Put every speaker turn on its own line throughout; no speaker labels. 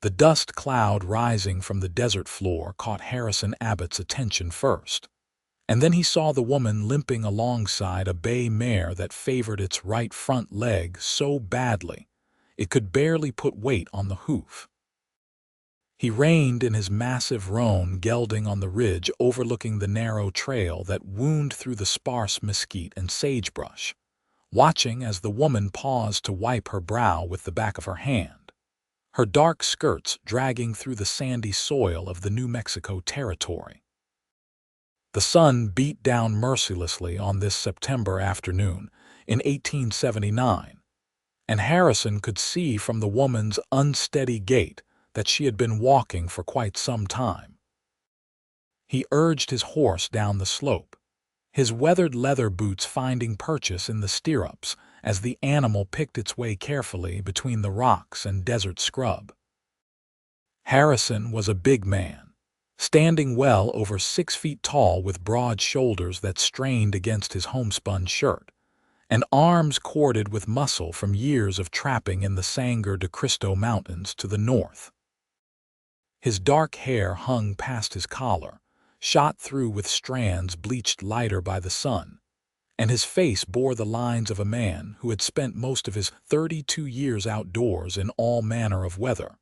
The dust cloud rising from the desert floor caught Harrison Abbott's attention first. And then he saw the woman limping alongside a bay mare that favored its right front leg so badly it could barely put weight on the hoof. He reined in his massive roan gelding on the ridge overlooking the narrow trail that wound through the sparse mesquite and sagebrush, watching as the woman paused to wipe her brow with the back of her hand, her dark skirts dragging through the sandy soil of the New Mexico territory. The sun beat down mercilessly on this September afternoon in 1879, and Harrison could see from the woman's unsteady gait that she had been walking for quite some time. He urged his horse down the slope, his weathered leather boots finding purchase in the stirrups as the animal picked its way carefully between the rocks and desert scrub. Harrison was a big man, standing well over 6 feet tall with broad shoulders that strained against his homespun shirt, and arms corded with muscle from years of trapping in the Sangre de Cristo Mountains to the north. His dark hair hung past his collar, shot through with strands bleached lighter by the sun, and his face bore the lines of a man who had spent most of his 32 years outdoors in all manner of weather.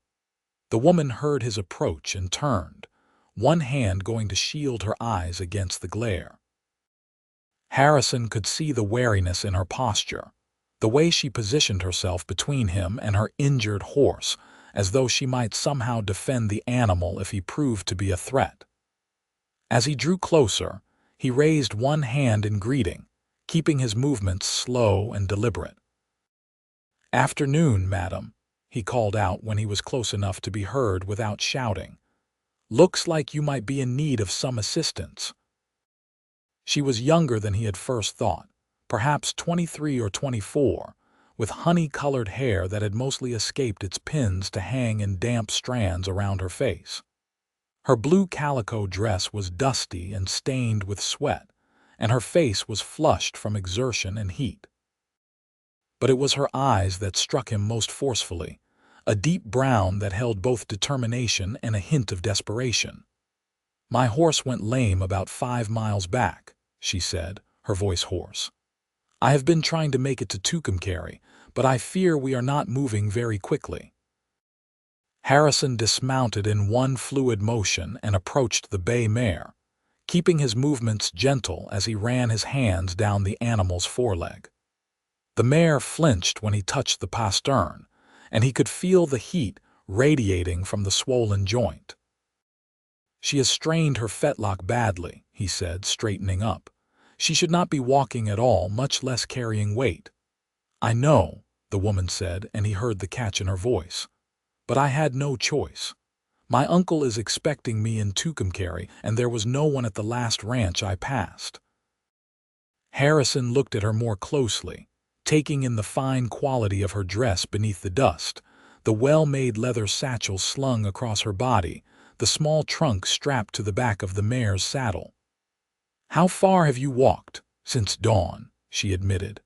The woman heard his approach and turned, one hand going to shield her eyes against the glare. Harrison could see the wariness in her posture, the way she positioned herself between him and her injured horse, as though she might somehow defend the animal if he proved to be a threat. As he drew closer, he raised one hand in greeting, keeping his movements slow and deliberate. "Afternoon, madam," he called out when he was close enough to be heard without shouting. "Looks like you might be in need of some assistance." She was younger than he had first thought, perhaps 23 or 24, with honey-colored hair that had mostly escaped its pins to hang in damp strands around her face. Her blue calico dress was dusty and stained with sweat, and her face was flushed from exertion and heat. But it was her eyes that struck him most forcefully, a deep brown that held both determination and a hint of desperation. "My horse went lame about 5 miles back," she said, her voice hoarse. "I have been trying to make it to Tucumcari, but I fear we are not moving very quickly." Harrison dismounted in one fluid motion and approached the bay mare, keeping his movements gentle as he ran his hands down the animal's foreleg. The mare flinched when he touched the pastern, and he could feel the heat radiating from the swollen joint. "She has strained her fetlock badly," he said, straightening up. "She should not be walking at all, much less carrying weight." "I know," the woman said, and he heard the catch in her voice. "But I had no choice. My uncle is expecting me in Tucumcari, and there was no one at the last ranch I passed." Harrison looked at her more closely, taking in the fine quality of her dress beneath the dust, the well-made leather satchel slung across her body, the small trunk strapped to the back of the mare's saddle. "How far have you walked?" "Since dawn," she admitted.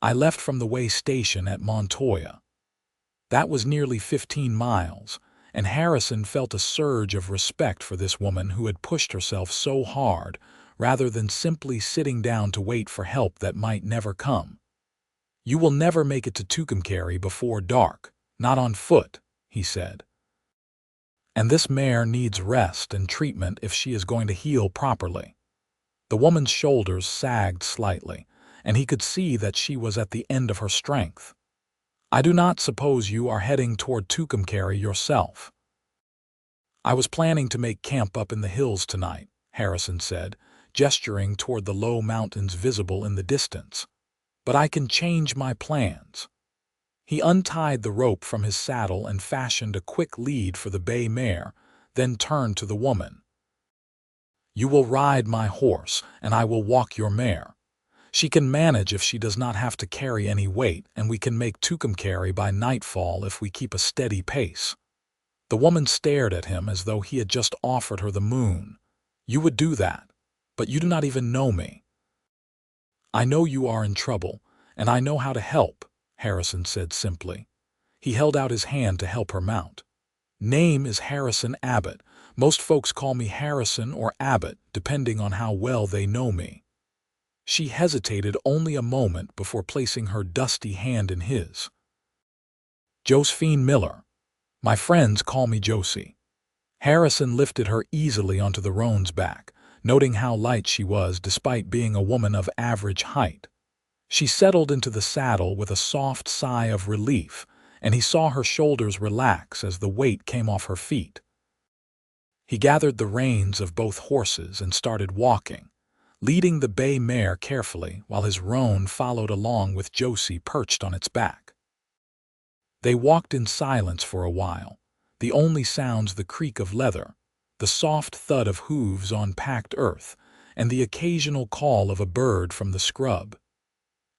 "I left from the way station at Montoya." That was nearly 15 miles, and Harrison felt a surge of respect for this woman who had pushed herself so hard, rather than simply sitting down to wait for help that might never come. "You will never make it to Tucumcari before dark, not on foot," he said. "And this mare needs rest and treatment if she is going to heal properly." The woman's shoulders sagged slightly, and he could see that she was at the end of her strength. "I do not suppose you are heading toward Tucumcari yourself." "I was planning to make camp up in the hills tonight," Harrison said, gesturing toward the low mountains visible in the distance. "But I can change my plans." He untied the rope from his saddle and fashioned a quick lead for the bay mare, then turned to the woman. "You will ride my horse, and I will walk your mare. She can manage if she does not have to carry any weight, and we can make Tucumcari by nightfall if we keep a steady pace." The woman stared at him as though he had just offered her the moon. "You would do that, but you do not even know me." "I know you are in trouble, and I know how to help," Harrison said simply. He held out his hand to help her mount. "Name is Harrison Abbott. Most folks call me Harrison or Abbott, depending on how well they know me." She hesitated only a moment before placing her dusty hand in his. "Josie Miller. My friends call me Josie." Harrison lifted her easily onto the roan's back, noting how light she was despite being a woman of average height. She settled into the saddle with a soft sigh of relief, and he saw her shoulders relax as the weight came off her feet. He gathered the reins of both horses and started walking, leading the bay mare carefully while his roan followed along with Josie perched on its back. They walked in silence for a while, the only sounds the creak of leather, the soft thud of hooves on packed earth, and the occasional call of a bird from the scrub.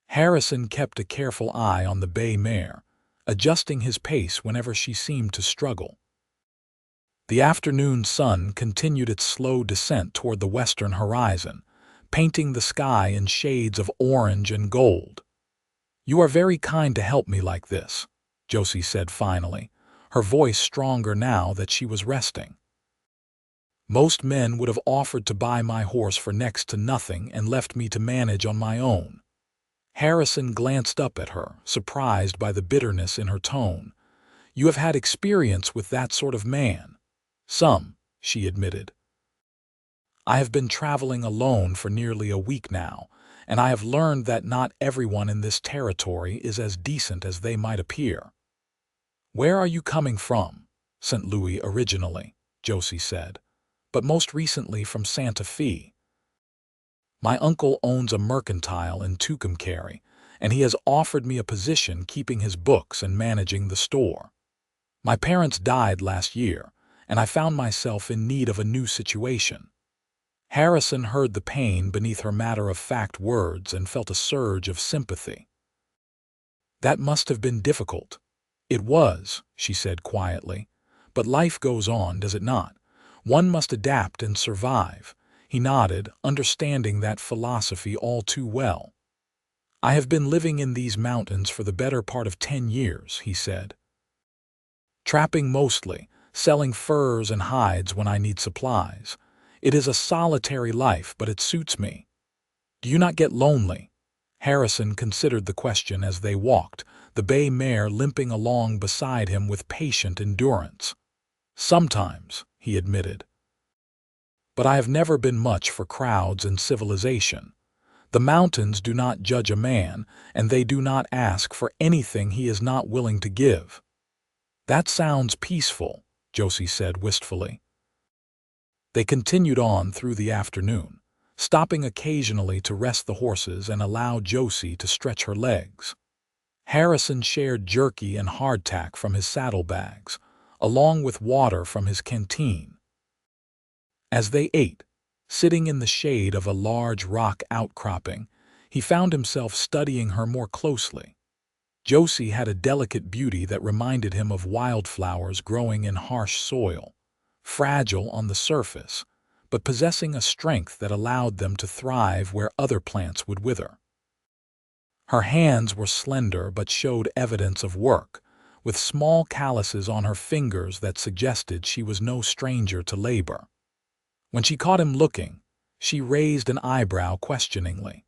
Harrison kept a careful eye on the bay mare, adjusting his pace whenever she seemed to struggle. The afternoon sun continued its slow descent toward the western horizon, painting the sky in shades of orange and gold. "You are very kind to help me like this," Josie said finally, her voice stronger now that she was resting. "Most men would have offered to buy my horse for next to nothing and left me to manage on my own." Harrison glanced up at her, surprised by the bitterness in her tone. "You have had experience with that sort of man." "Some," she admitted. "I have been traveling alone for nearly a week now, and I have learned that not everyone in this territory is as decent as they might appear." "Where are you coming from?" "St. Louis originally," Josie said, "but most recently from Santa Fe. My uncle owns a mercantile in Tucumcari, and he has offered me a position keeping his books and managing the store. My parents died last year, and I found myself in need of a new situation." Harrison heard the pain beneath her matter-of-fact words and felt a surge of sympathy. "That must have been difficult." "It was," she said quietly. "But life goes on, does it not? One must adapt and survive." He nodded, understanding that philosophy all too well. "I have been living in these mountains for the better part of 10 years, he said. "Trapping mostly, selling furs and hides when I need supplies. It is a solitary life, but it suits me." "Do you not get lonely?" Harrison considered the question as they walked, the bay mare limping along beside him with patient endurance. "Sometimes," he admitted. "But I have never been much for crowds and civilization. The mountains do not judge a man, and they do not ask for anything he is not willing to give." "That sounds peaceful," Josie said wistfully. They continued on through the afternoon, stopping occasionally to rest the horses and allow Josie to stretch her legs. Harrison shared jerky and hardtack from his saddlebags, along with water from his canteen. As they ate, sitting in the shade of a large rock outcropping, he found himself studying her more closely. Josie had a delicate beauty that reminded him of wildflowers growing in harsh soil, fragile on the surface, but possessing a strength that allowed them to thrive where other plants would wither. Her hands were slender but showed evidence of work, with small calluses on her fingers that suggested she was no stranger to labor. When she caught him looking, she raised an eyebrow questioningly.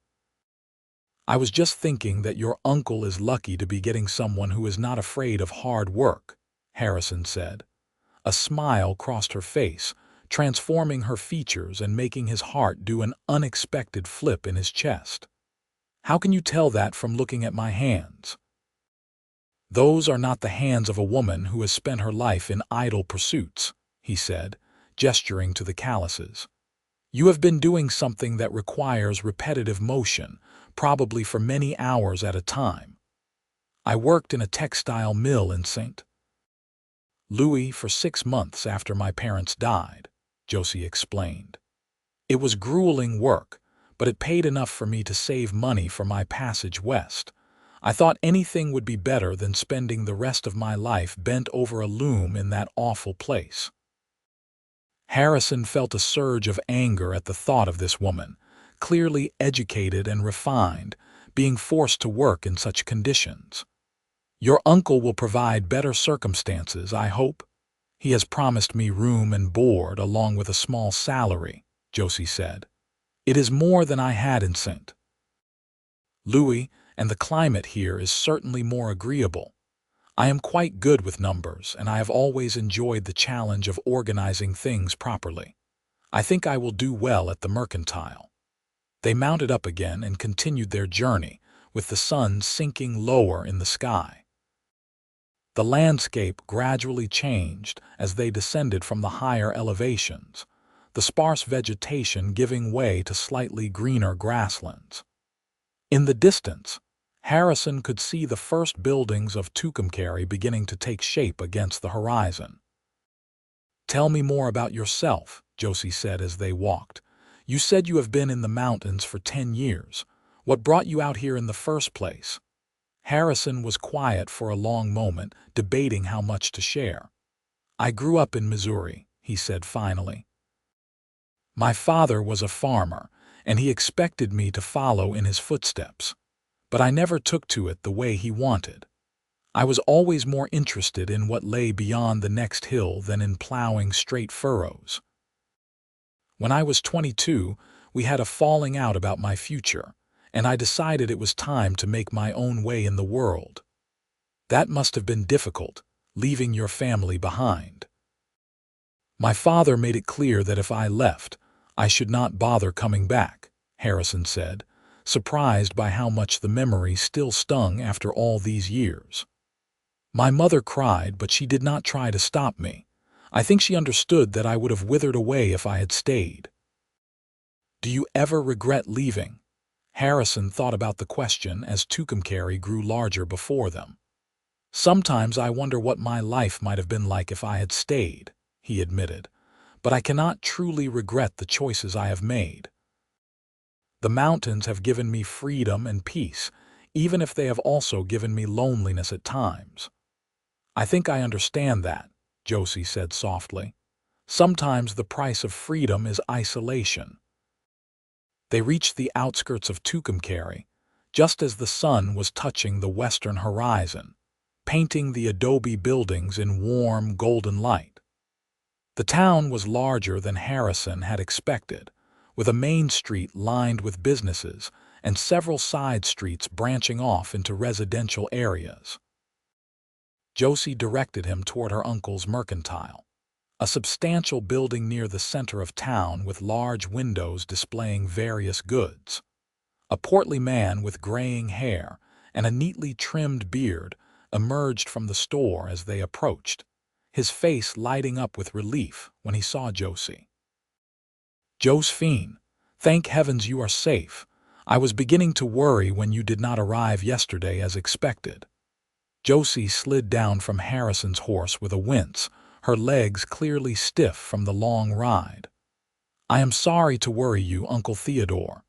"I was just thinking that your uncle is lucky to be getting someone who is not afraid of hard work," Harrison said. A smile crossed her face, transforming her features and making his heart do an unexpected flip in his chest. "How can you tell that from looking at my hands?" "Those are not the hands of a woman who has spent her life in idle pursuits," he said, gesturing to the calluses. "You have been doing something that requires repetitive motion, probably for many hours at a time." "I worked in a textile mill in St. Louis for 6 months after my parents died," Josie explained. "It was grueling work, but it paid enough for me to save money for my passage west. I thought anything would be better than spending the rest of my life bent over a loom in that awful place." Harrison felt a surge of anger at the thought of this woman, clearly educated and refined, being forced to work in such conditions. Your uncle will provide better circumstances, I hope. He has promised me room and board along with a small salary, Josie said. It is more than I had in St. Louis, and the climate here is certainly more agreeable. I am quite good with numbers, and I have always enjoyed the challenge of organizing things properly. I think I will do well at the mercantile. They mounted up again and continued their journey, with the sun sinking lower in the sky. The landscape gradually changed as they descended from the higher elevations, the sparse vegetation giving way to slightly greener grasslands. In the distance, Harrison could see the first buildings of Tucumcari beginning to take shape against the horizon. "Tell me more about yourself," Josie said as they walked. "You said you have been in the mountains for 10 years. What brought you out here in the first place?" Harrison was quiet for a long moment, debating how much to share. "I grew up in Missouri," he said finally. "My father was a farmer, and he expected me to follow in his footsteps. But I never took to it the way he wanted. I was always more interested in what lay beyond the next hill than in plowing straight furrows. When I was 22, we had a falling out about my future, and I decided it was time to make my own way in the world. That must have been difficult, leaving your family behind." "My father made it clear that if I left, I should not bother coming back," Harrison said, surprised by how much the memory still stung after all these years. "My mother cried, but she did not try to stop me. I think she understood that I would have withered away if I had stayed." "Do you ever regret leaving?" Harrison thought about the question as Tucumcari grew larger before them. "Sometimes I wonder what my life might have been like if I had stayed," he admitted, "but I cannot truly regret the choices I have made. The mountains have given me freedom and peace, even if they have also given me loneliness at times." "I think I understand that," Josie said softly. "Sometimes the price of freedom is isolation." They reached the outskirts of Tucumcari, just as the sun was touching the western horizon, painting the adobe buildings in warm, golden light. The town was larger than Harrison had expected, with a main street lined with businesses and several side streets branching off into residential areas. Josie directed him toward her uncle's mercantile, a substantial building near the center of town with large windows displaying various goods. A portly man with graying hair and a neatly trimmed beard emerged from the store as they approached, his face lighting up with relief when he saw Josie. "Josephine, thank heavens you are safe. I was beginning to worry when you did not arrive yesterday as expected." Josie slid down from Harrison's horse with a wince, her legs clearly stiff from the long ride. "I am sorry to worry you, Uncle Theodore.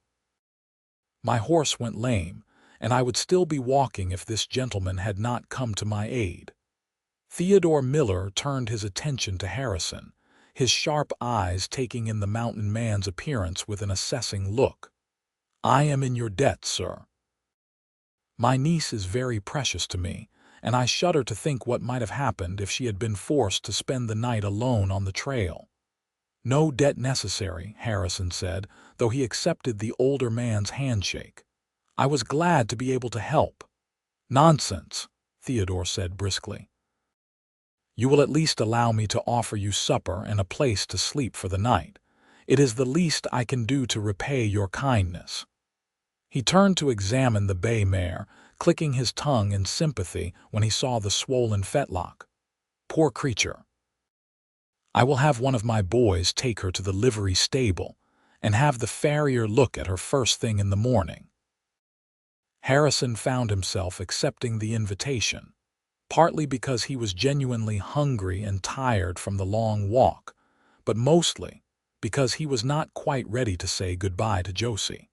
My horse went lame, and I would still be walking if this gentleman had not come to my aid." Theodore Miller turned his attention to Harrison, his sharp eyes taking in the mountain man's appearance with an assessing look. "I am in your debt, sir. My niece is very precious to me, and I shudder to think what might have happened if she had been forced to spend the night alone on the trail." "No debt necessary," Harrison said, though he accepted the older man's handshake. "I was glad to be able to help." "Nonsense," Theodore said briskly. "You will at least allow me to offer you supper and a place to sleep for the night. It is the least I can do to repay your kindness." He turned to examine the bay mare, clicking his tongue in sympathy when he saw the swollen fetlock. "Poor creature. I will have one of my boys take her to the livery stable and have the farrier look at her first thing in the morning." Harrison found himself accepting the invitation, partly because he was genuinely hungry and tired from the long walk, but mostly because he was not quite ready to say goodbye to Josie.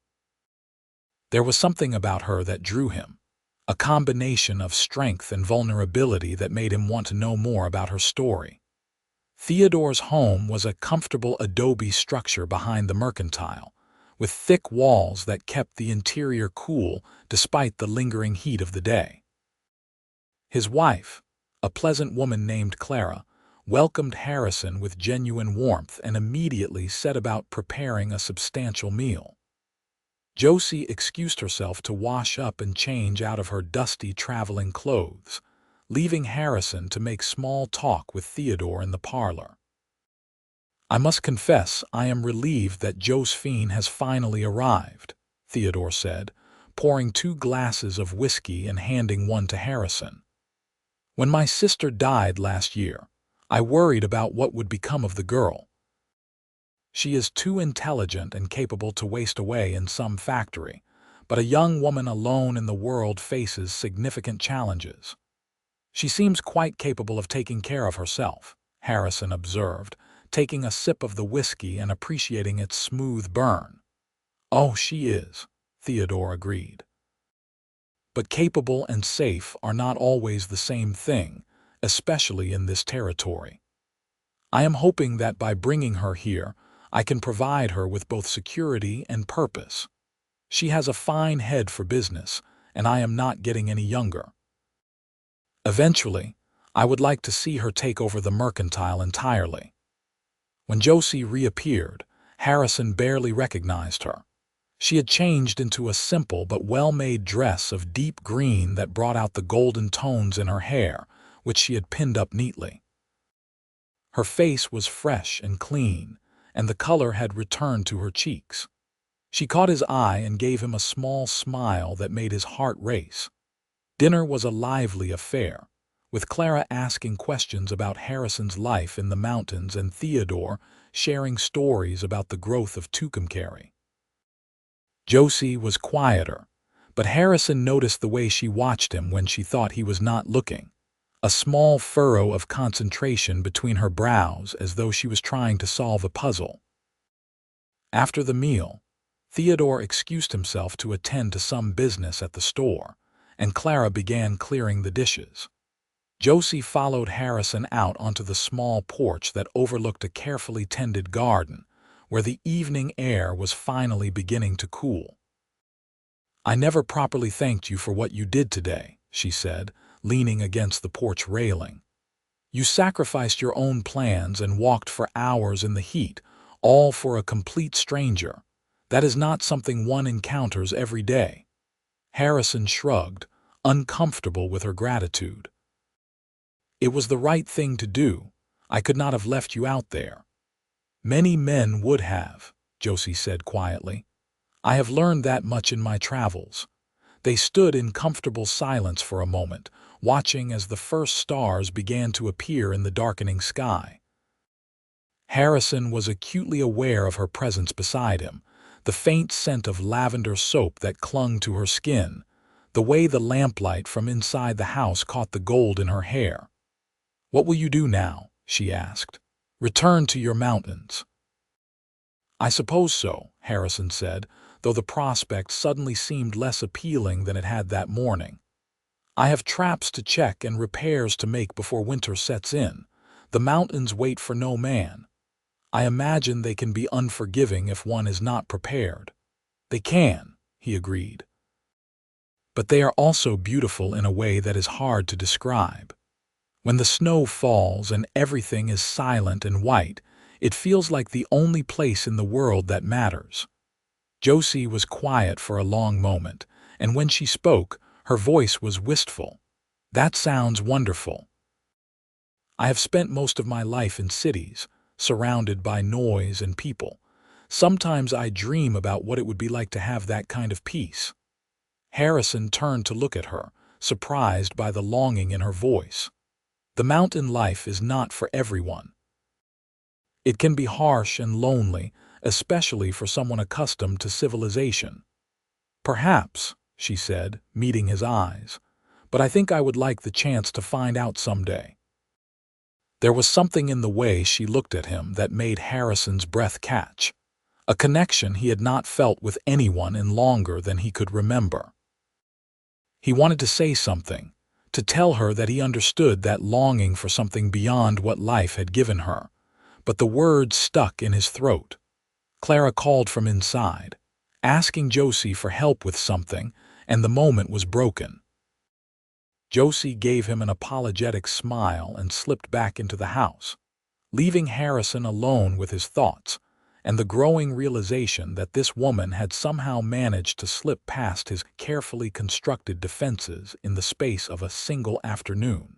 There was something about her that drew him, a combination of strength and vulnerability that made him want to know more about her story. Theodore's home was a comfortable adobe structure behind the mercantile, with thick walls that kept the interior cool despite the lingering heat of the day. His wife, a pleasant woman named Clara, welcomed Harrison with genuine warmth and immediately set about preparing a substantial meal. Josie excused herself to wash up and change out of her dusty traveling clothes, leaving Harrison to make small talk with Theodore in the parlor. "I must confess I am relieved that Josephine has finally arrived," Theodore said, pouring 2 glasses of whiskey and handing one to Harrison. "When my sister died last year, I worried about what would become of the girl. She is too intelligent and capable to waste away in some factory, but a young woman alone in the world faces significant challenges." "She seems quite capable of taking care of herself," Harrison observed, taking a sip of the whiskey and appreciating its smooth burn. "Oh, she is," Theodore agreed. "But capable and safe are not always the same thing, especially in this territory. I am hoping that by bringing her here, I can provide her with both security and purpose. She has a fine head for business, and I am not getting any younger. Eventually, I would like to see her take over the mercantile entirely." When Josie reappeared, Harrison barely recognized her. She had changed into a simple but well-made dress of deep green that brought out the golden tones in her hair, which she had pinned up neatly. Her face was fresh and clean, and the color had returned to her cheeks. She caught his eye and gave him a small smile that made his heart race. Dinner was a lively affair, with Clara asking questions about Harrison's life in the mountains and Theodore sharing stories about the growth of Tucumcari. Josie was quieter, but Harrison noticed the way she watched him when she thought he was not looking, a small furrow of concentration between her brows as though she was trying to solve a puzzle. After the meal, Theodore excused himself to attend to some business at the store, and Clara began clearing the dishes. Josie followed Harrison out onto the small porch that overlooked a carefully tended garden, where the evening air was finally beginning to cool. "I never properly thanked you for what you did today," she said, leaning against the porch railing. "You sacrificed your own plans and walked for hours in the heat, all for a complete stranger. That is not something one encounters every day." Harrison shrugged, uncomfortable with her gratitude. "It was the right thing to do. I could not have left you out there." "Many men would have," Josie said quietly. "I have learned that much in my travels." They stood in comfortable silence for a moment, watching as the first stars began to appear in the darkening sky. Harrison was acutely aware of her presence beside him, the faint scent of lavender soap that clung to her skin, the way the lamplight from inside the house caught the gold in her hair. "What will you do now?" she asked. "Return to your mountains?" "I suppose so," Harrison said, though the prospect suddenly seemed less appealing than it had that morning. "I have traps to check and repairs to make before winter sets in. The mountains wait for no man. I imagine they can be unforgiving if one is not prepared." "They can," he agreed. "But they are also beautiful in a way that is hard to describe. When the snow falls and everything is silent and white, it feels like the only place in the world that matters." Josie was quiet for a long moment, and when she spoke, her voice was wistful. "That sounds wonderful. I have spent most of my life in cities, surrounded by noise and people. Sometimes I dream about what it would be like to have that kind of peace." Harrison turned to look at her, surprised by the longing in her voice. "The mountain life is not for everyone. It can be harsh and lonely, especially for someone accustomed to civilization." "Perhaps," she said, meeting his eyes, "but I think I would like the chance to find out someday." There was something in the way she looked at him that made Harrison's breath catch, a connection he had not felt with anyone in longer than he could remember. He wanted to say something, to tell her that he understood that longing for something beyond what life had given her, but the words stuck in his throat. Clara called from inside, asking Josie for help with something, and the moment was broken. Josie gave him an apologetic smile and slipped back into the house, leaving Harrison alone with his thoughts and the growing realization that this woman had somehow managed to slip past his carefully constructed defenses in the space of a single afternoon.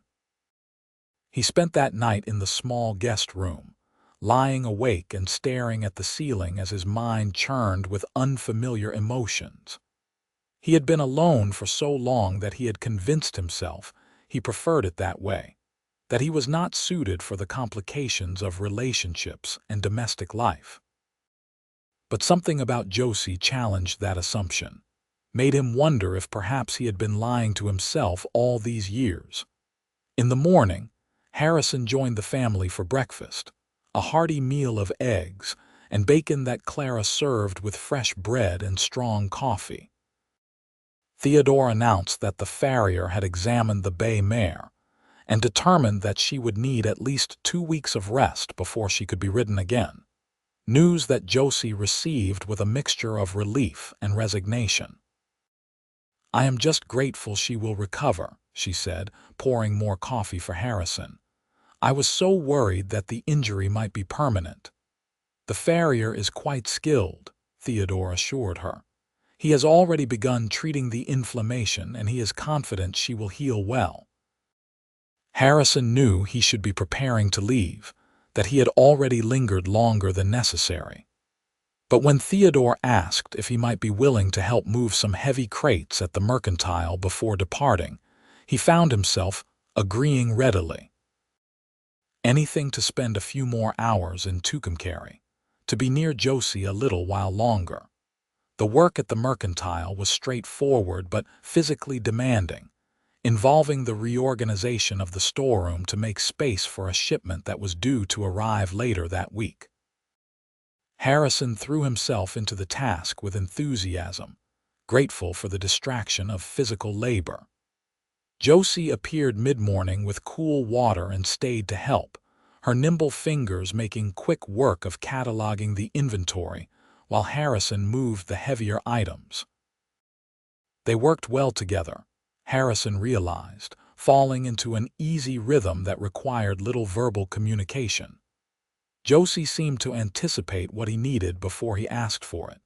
He spent that night in the small guest room, lying awake and staring at the ceiling as his mind churned with unfamiliar emotions. He had been alone for so long that he had convinced himself he preferred it that way, that he was not suited for the complications of relationships and domestic life. But something about Josie challenged that assumption, made him wonder if perhaps he had been lying to himself all these years. In the morning, Harrison joined the family for breakfast, a hearty meal of eggs and bacon that Clara served with fresh bread and strong coffee. Theodore announced that the farrier had examined the bay mare and determined that she would need at least 2 weeks of rest before she could be ridden again, news that Josie received with a mixture of relief and resignation. "I am just grateful she will recover," she said, pouring more coffee for Harrison. "I was so worried that the injury might be permanent." "The farrier is quite skilled," Theodore assured her. "He has already begun treating the inflammation and he is confident she will heal well." Harrison knew he should be preparing to leave, that he had already lingered longer than necessary. But when Theodore asked if he might be willing to help move some heavy crates at the mercantile before departing, he found himself agreeing readily. Anything to spend a few more hours in Tucumcari, to be near Josie a little while longer. The work at the mercantile was straightforward but physically demanding, involving the reorganization of the storeroom to make space for a shipment that was due to arrive later that week. Harrison threw himself into the task with enthusiasm, grateful for the distraction of physical labor. Josie appeared mid-morning with cool water and stayed to help, her nimble fingers making quick work of cataloging the inventory while Harrison moved the heavier items. They worked well together, Harrison realized, falling into an easy rhythm that required little verbal communication. Josie seemed to anticipate what he needed before he asked for it,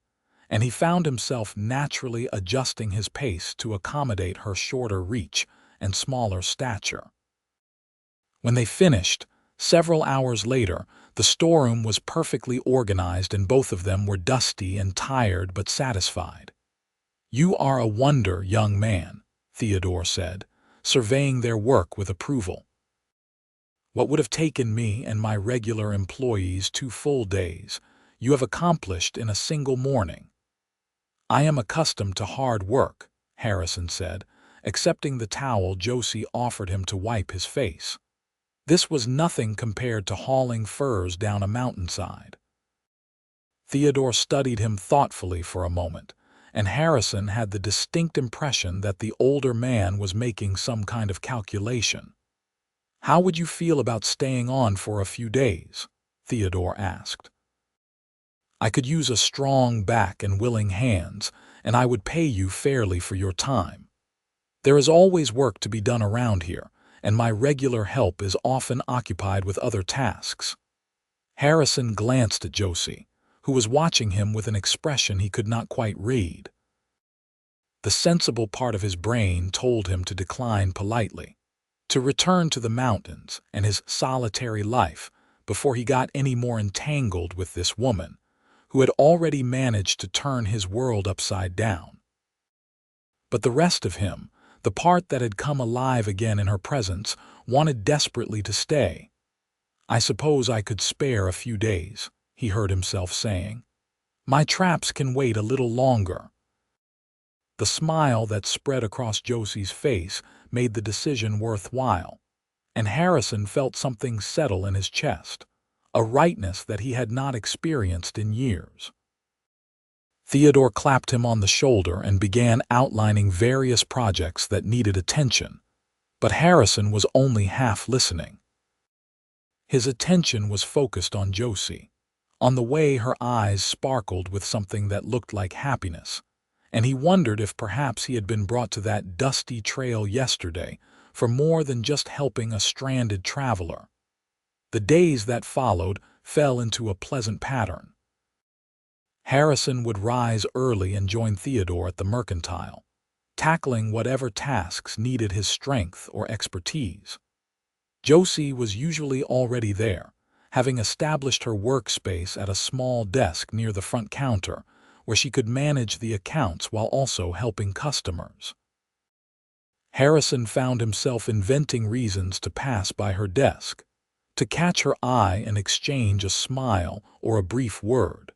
and he found himself naturally adjusting his pace to accommodate her shorter reach and smaller stature. When they finished, several hours later, the storeroom was perfectly organized and both of them were dusty and tired but satisfied. "You are a wonder, young man," Theodore said, surveying their work with approval. "What would have taken me and my regular employees 2 full days, you have accomplished in a single morning." "I am accustomed to hard work," Harrison said, accepting the towel Josie offered him to wipe his face. This was nothing compared to hauling furs down a mountainside. Theodore studied him thoughtfully for a moment, and Harrison had the distinct impression that the older man was making some kind of calculation. "How would you feel about staying on for a few days?" Theodore asked. "I could use a strong back and willing hands, and I would pay you fairly for your time. There is always work to be done around here, and my regular help is often occupied with other tasks." Harrison glanced at Josie, who was watching him with an expression he could not quite read. The sensible part of his brain told him to decline politely, to return to the mountains and his solitary life before he got any more entangled with this woman, who had already managed to turn his world upside down. But the rest of him, the part that had come alive again in her presence, wanted desperately to stay. "I suppose I could spare a few days," he heard himself saying. "My traps can wait a little longer." The smile that spread across Josie's face made the decision worthwhile, and Harrison felt something settle in his chest, a rightness that he had not experienced in years. Theodore clapped him on the shoulder and began outlining various projects that needed attention, but Harrison was only half listening. His attention was focused on Josie, on the way her eyes sparkled with something that looked like happiness, and he wondered if perhaps he had been brought to that dusty trail yesterday for more than just helping a stranded traveler. The days that followed fell into a pleasant pattern. Harrison would rise early and join Theodore at the mercantile, tackling whatever tasks needed his strength or expertise. Josie was usually already there, having established her workspace at a small desk near the front counter, where she could manage the accounts while also helping customers. Harrison found himself inventing reasons to pass by her desk, to catch her eye and exchange a smile or a brief word.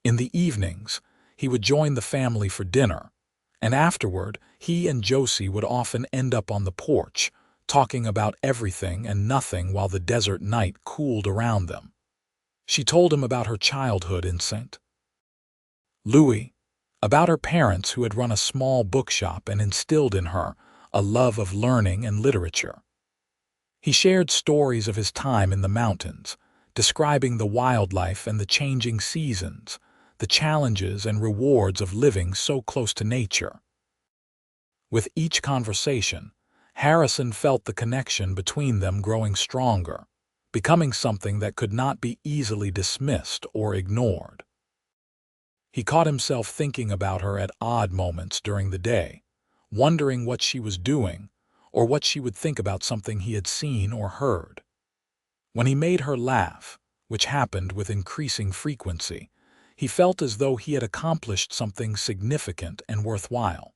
In the evenings, he would join the family for dinner, and afterward, he and Josie would often end up on the porch, talking about everything and nothing while the desert night cooled around them. She told him about her childhood in St. Louis, about her parents who had run a small bookshop and instilled in her a love of learning and literature. He shared stories of his time in the mountains, describing the wildlife and the changing seasons, the challenges and rewards of living so close to nature. With each conversation, Harrison felt the connection between them growing stronger, becoming something that could not be easily dismissed or ignored. He caught himself thinking about her at odd moments during the day, wondering what she was doing or what she would think about something he had seen or heard. When he made her laugh, which happened with increasing frequency, he felt as though he had accomplished something significant and worthwhile.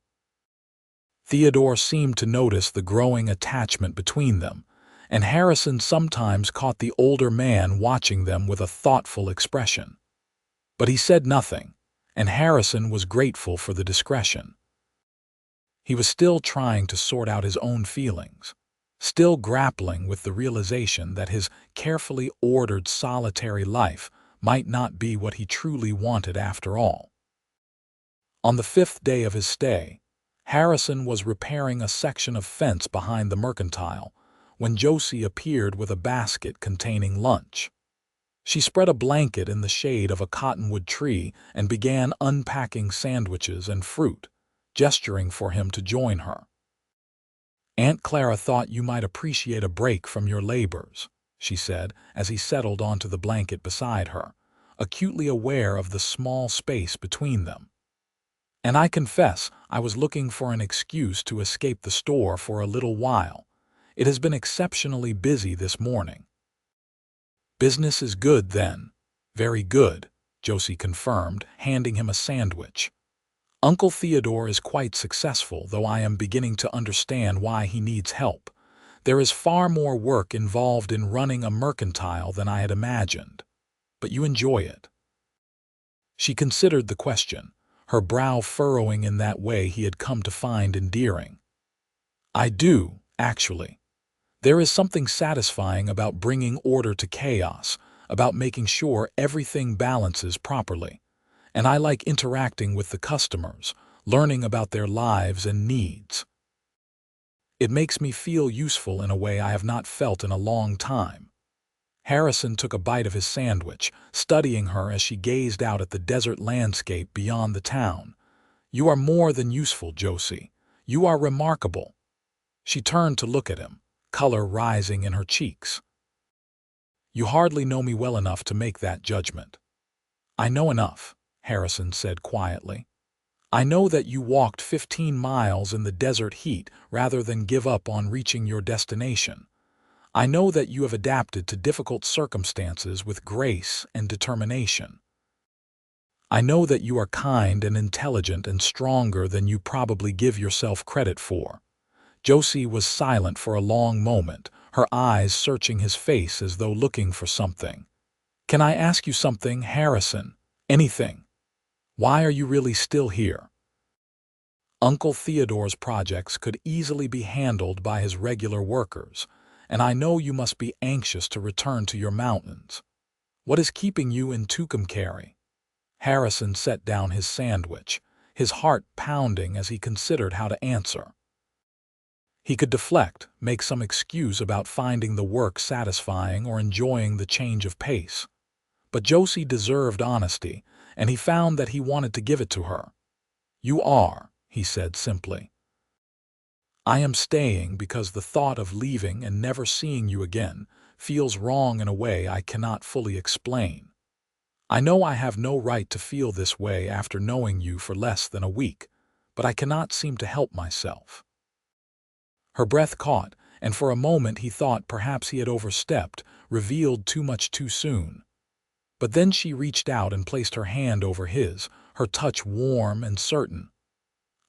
Theodore seemed to notice the growing attachment between them, and Harrison sometimes caught the older man watching them with a thoughtful expression. But he said nothing, and Harrison was grateful for the discretion. He was still trying to sort out his own feelings, still grappling with the realization that his carefully ordered solitary life might not be what he truly wanted after all. On the 5th day of his stay, Harrison was repairing a section of fence behind the mercantile when Josie appeared with a basket containing lunch. She spread a blanket in the shade of a cottonwood tree and began unpacking sandwiches and fruit, gesturing for him to join her. "Aunt Clara thought you might appreciate a break from your labors," she said as he settled onto the blanket beside her, acutely aware of the small space between them. "And I confess I was looking for an excuse to escape the store for a little while. It has been exceptionally busy this morning." "Business is good, then." "Very good," Josie confirmed, handing him a sandwich. "Uncle Theodore is quite successful, though I am beginning to understand why he needs help. There is far more work involved in running a mercantile than I had imagined. But you enjoy it." She considered the question, her brow furrowing in that way he had come to find endearing. "I do, actually. There is something satisfying about bringing order to chaos, about making sure everything balances properly. And I like interacting with the customers, learning about their lives and needs. It makes me feel useful in a way I have not felt in a long time." Harrison took a bite of his sandwich, studying her as she gazed out at the desert landscape beyond the town. "You are more than useful, Josie. You are remarkable." She turned to look at him, color rising in her cheeks. "You hardly know me well enough to make that judgment." "I know enough," Harrison said quietly. "I know that you walked 15 miles in the desert heat rather than give up on reaching your destination. I know that you have adapted to difficult circumstances with grace and determination. I know that you are kind and intelligent and stronger than you probably give yourself credit for." Josie was silent for a long moment, her eyes searching his face as though looking for something. "Can I ask you something, Harrison? Anything? Why are you really still here?" "Uncle Theodore's projects could easily be handled by his regular workers, and I know you must be anxious to return to your mountains. What is keeping you in Tucumcari?" Harrison set down his sandwich, his heart pounding as he considered how to answer. He could deflect, make some excuse about finding the work satisfying or enjoying the change of pace. But Josie deserved honesty, and he found that he wanted to give it to her. "You are," he said simply. I am staying because the thought of leaving and never seeing you again feels wrong in a way I cannot fully explain. I know I have no right to feel this way after knowing you for less than a week, but I cannot seem to help myself." Her breath caught, and for a moment he thought perhaps he had overstepped, revealed too much too soon. But then she reached out and placed her hand over his, her touch warm and certain.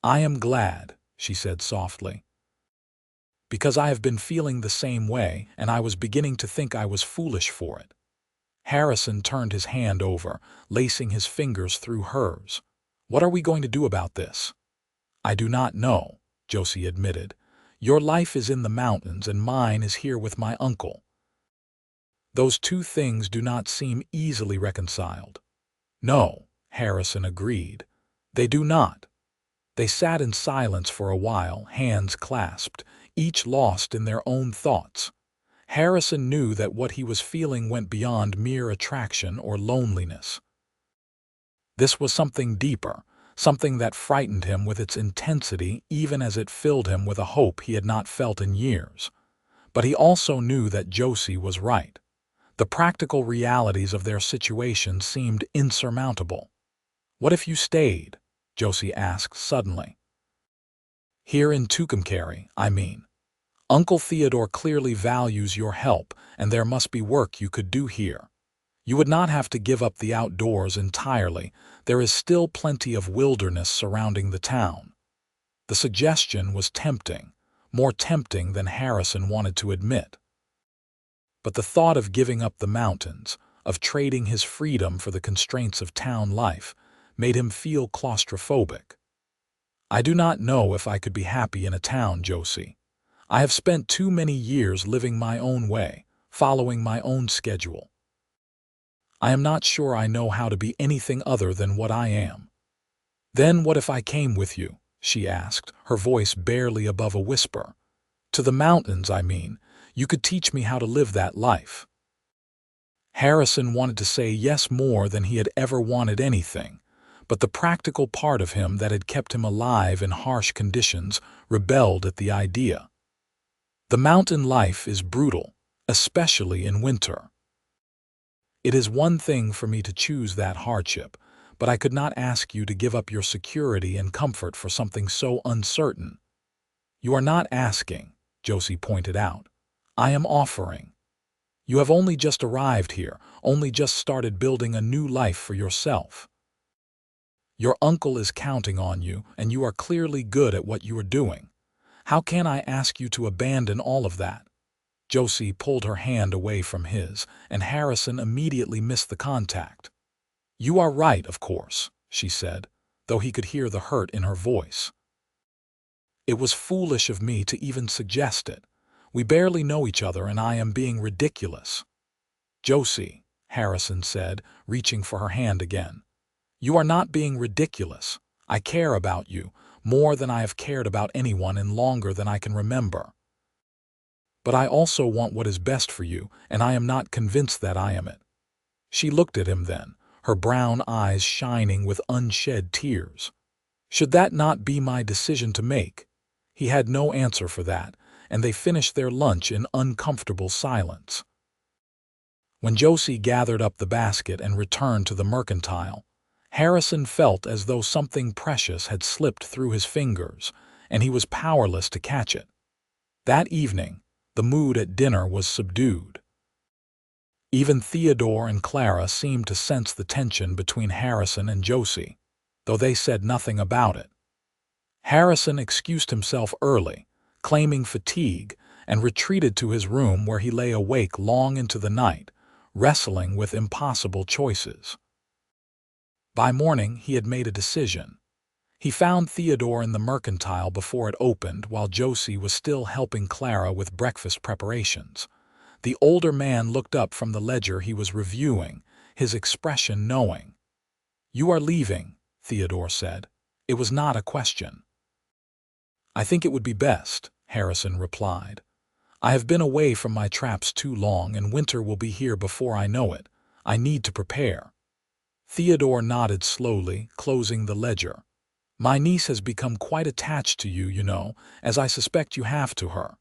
"I am glad," she said softly, "because I have been feeling the same way, and I was beginning to think I was foolish for it." Harrison turned his hand over, lacing his fingers through hers. "What are we going to do about this?" "I do not know," Josie admitted. "Your life is in the mountains and mine is here with my uncle. Those two things do not seem easily reconciled." "No," Harrison agreed. "They do not." They sat in silence for a while, hands clasped, each lost in their own thoughts. Harrison knew that what he was feeling went beyond mere attraction or loneliness. This was something deeper, something that frightened him with its intensity even as it filled him with a hope he had not felt in years. But he also knew that Josie was right. The practical realities of their situation seemed insurmountable. "What if you stayed?" Josie asked suddenly. "Here in Tucumcari, I mean. Uncle Theodore clearly values your help, and there must be work you could do here. You would not have to give up the outdoors entirely. There is still plenty of wilderness surrounding the town." The suggestion was tempting, more tempting than Harrison wanted to admit. But the thought of giving up the mountains, of trading his freedom for the constraints of town life, made him feel claustrophobic. "I do not know if I could be happy in a town, Josie. I have spent too many years living my own way, following my own schedule. I am not sure I know how to be anything other than what I am." "Then what if I came with you?" she asked, her voice barely above a whisper. "To the mountains, I mean. You could teach me how to live that life." Harrison wanted to say yes more than he had ever wanted anything, but the practical part of him that had kept him alive in harsh conditions rebelled at the idea. "The mountain life is brutal, especially in winter. It is one thing for me to choose that hardship, but I could not ask you to give up your security and comfort for something so uncertain." "You are not asking," Josie pointed out. "I am offering. You have only just arrived here, only just started building a new life for yourself. Your uncle is counting on you, and you are clearly good at what you are doing. How can I ask you to abandon all of that?" Josie pulled her hand away from his, and Harrison immediately missed the contact. "You are right, of course," she said, though he could hear the hurt in her voice. "It was foolish of me to even suggest it. We barely know each other and I am being ridiculous." "Josie," Harrison said, reaching for her hand again. "You are not being ridiculous. I care about you, more than I have cared about anyone in longer than I can remember. But I also want what is best for you, and I am not convinced that I am it." She looked at him then, her brown eyes shining with unshed tears. "Should that not be my decision to make?" He had no answer for that, and they finished their lunch in uncomfortable silence. When Josie gathered up the basket and returned to the mercantile, Harrison felt as though something precious had slipped through his fingers, and he was powerless to catch it. That evening, the mood at dinner was subdued. Even Theodore and Clara seemed to sense the tension between Harrison and Josie, though they said nothing about it. Harrison excused himself early, claiming fatigue, and retreated to his room where he lay awake long into the night, wrestling with impossible choices. By morning, he had made a decision. He found Theodore in the mercantile before it opened while Josie was still helping Clara with breakfast preparations. The older man looked up from the ledger he was reviewing, his expression knowing. "You are leaving," Theodore said. It was not a question. "I think it would be best," Harrison replied. "I have been away from my traps too long, and winter will be here before I know it. I need to prepare." Theodore nodded slowly, closing the ledger. My niece has become quite attached to you, as I suspect you have to her."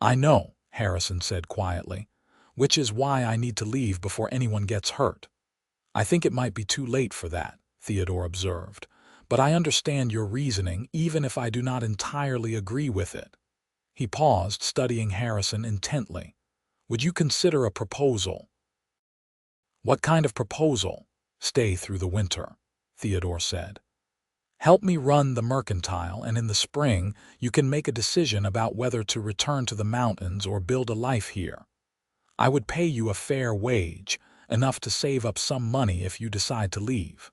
"I know," Harrison said quietly, "which is why I need to leave before anyone gets hurt." "I think it might be too late for that," Theodore observed, "but I understand your reasoning even if I do not entirely agree with it." He paused, studying Harrison intently. "Would you consider a proposal?" "What kind of proposal?" "Stay through the winter," Theodore said. "Help me run the mercantile, and in the spring you can make a decision about whether to return to the mountains or build a life here. I would pay you a fair wage, enough to save up some money if you decide to leave.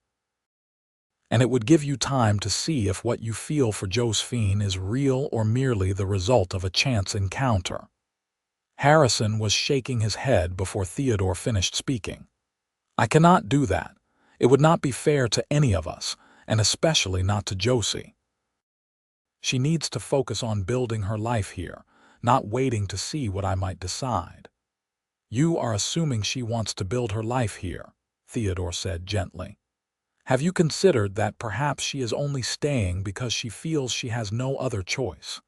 And it would give you time to see if what you feel for Josephine is real or merely the result of a chance encounter." Harrison was shaking his head before Theodore finished speaking. "I cannot do that. It would not be fair to any of us, and especially not to Josie. She needs to focus on building her life here, not waiting to see what I might decide." "You are assuming she wants to build her life here," Theodore said gently. "Have you considered that perhaps she is only staying because she feels she has no other choice?"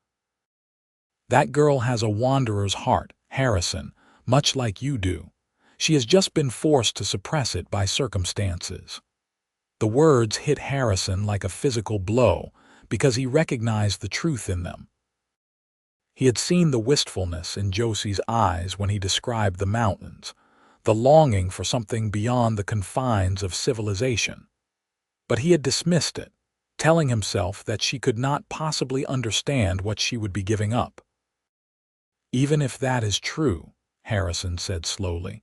"That girl has a wanderer's heart, Harrison, much like you do. She has just been forced to suppress it by circumstances." The words hit Harrison like a physical blow because he recognized the truth in them. He had seen the wistfulness in Josie's eyes when he described the mountains, the longing for something beyond the confines of civilization. But he had dismissed it, telling himself that she could not possibly understand what she would be giving up. "Even if that is true," Harrison said slowly,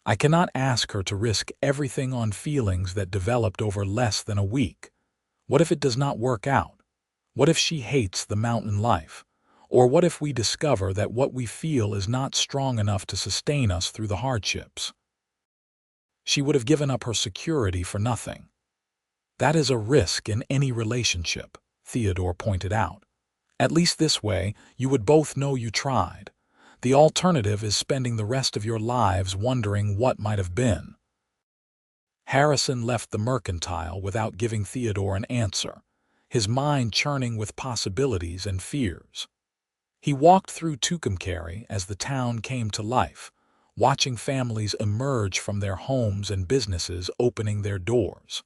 "I cannot ask her to risk everything on feelings that developed over less than a week. What if it does not work out? What if she hates the mountain life? Or what if we discover that what we feel is not strong enough to sustain us through the hardships? She would have given up her security for nothing." "That is a risk in any relationship," Theodore pointed out. "At least this way, you would both know you tried. The alternative is spending the rest of your lives wondering what might have been." Harrison left the mercantile without giving Theodore an answer, his mind churning with possibilities and fears. He walked through Tucumcari as the town came to life, watching families emerge from their homes and businesses opening their doors.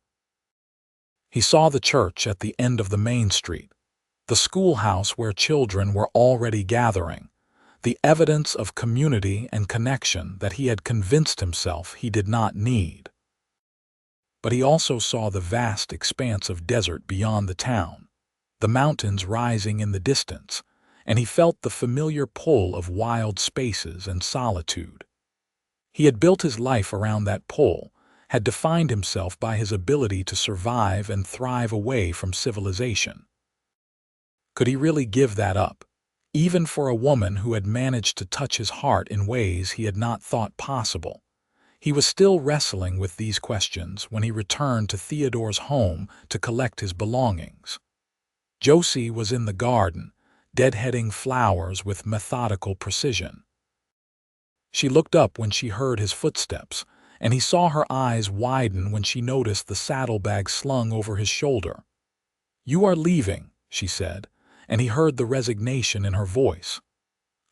He saw the church at the end of the main street, the schoolhouse where children were already gathering, the evidence of community and connection that he had convinced himself he did not need. But he also saw the vast expanse of desert beyond the town, the mountains rising in the distance, and he felt the familiar pull of wild spaces and solitude. He had built his life around that pull, had defined himself by his ability to survive and thrive away from civilization. Could he really give that up, even for a woman who had managed to touch his heart in ways he had not thought possible? He was still wrestling with these questions when he returned to Theodore's home to collect his belongings. Josie was in the garden, deadheading flowers with methodical precision. She looked up when she heard his footsteps, and he saw her eyes widen when she noticed the saddlebag slung over his shoulder. "You are leaving," she said, and he heard the resignation in her voice.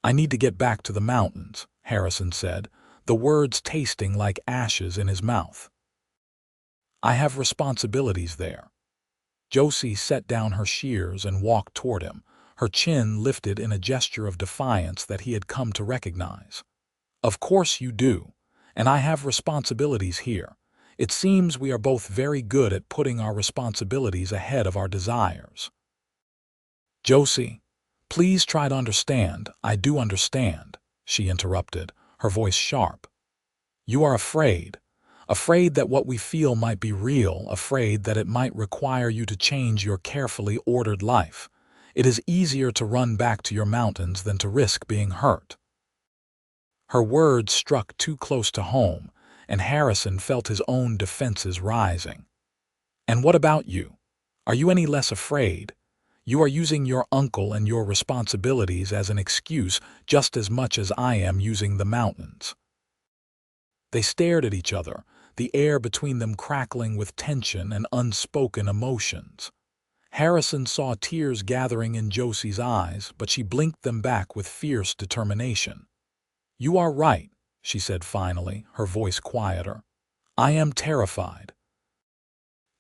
"I need to get back to the mountains," Harrison said, the words tasting like ashes in his mouth. "I have responsibilities there." Josie set down her shears and walked toward him, her chin lifted in a gesture of defiance that he had come to recognize. "Of course you do, and I have responsibilities here. It seems we are both very good at putting our responsibilities ahead of our desires." "Josie, please try to understand. I do understand," she interrupted, her voice sharp. "You are afraid that what we feel might be real, afraid that it might require you to change your carefully ordered life. It is easier to run back to your mountains than to risk being hurt." Her words struck too close to home, and Harrison felt his own defenses rising. "And what about you? Are you any less afraid? You are using your uncle and your responsibilities as an excuse just as much as I am using the mountains." They stared at each other, the air between them crackling with tension and unspoken emotions. Harrison saw tears gathering in Josie's eyes, but she blinked them back with fierce determination. "You are right," she said finally, her voice quieter. "I am terrified.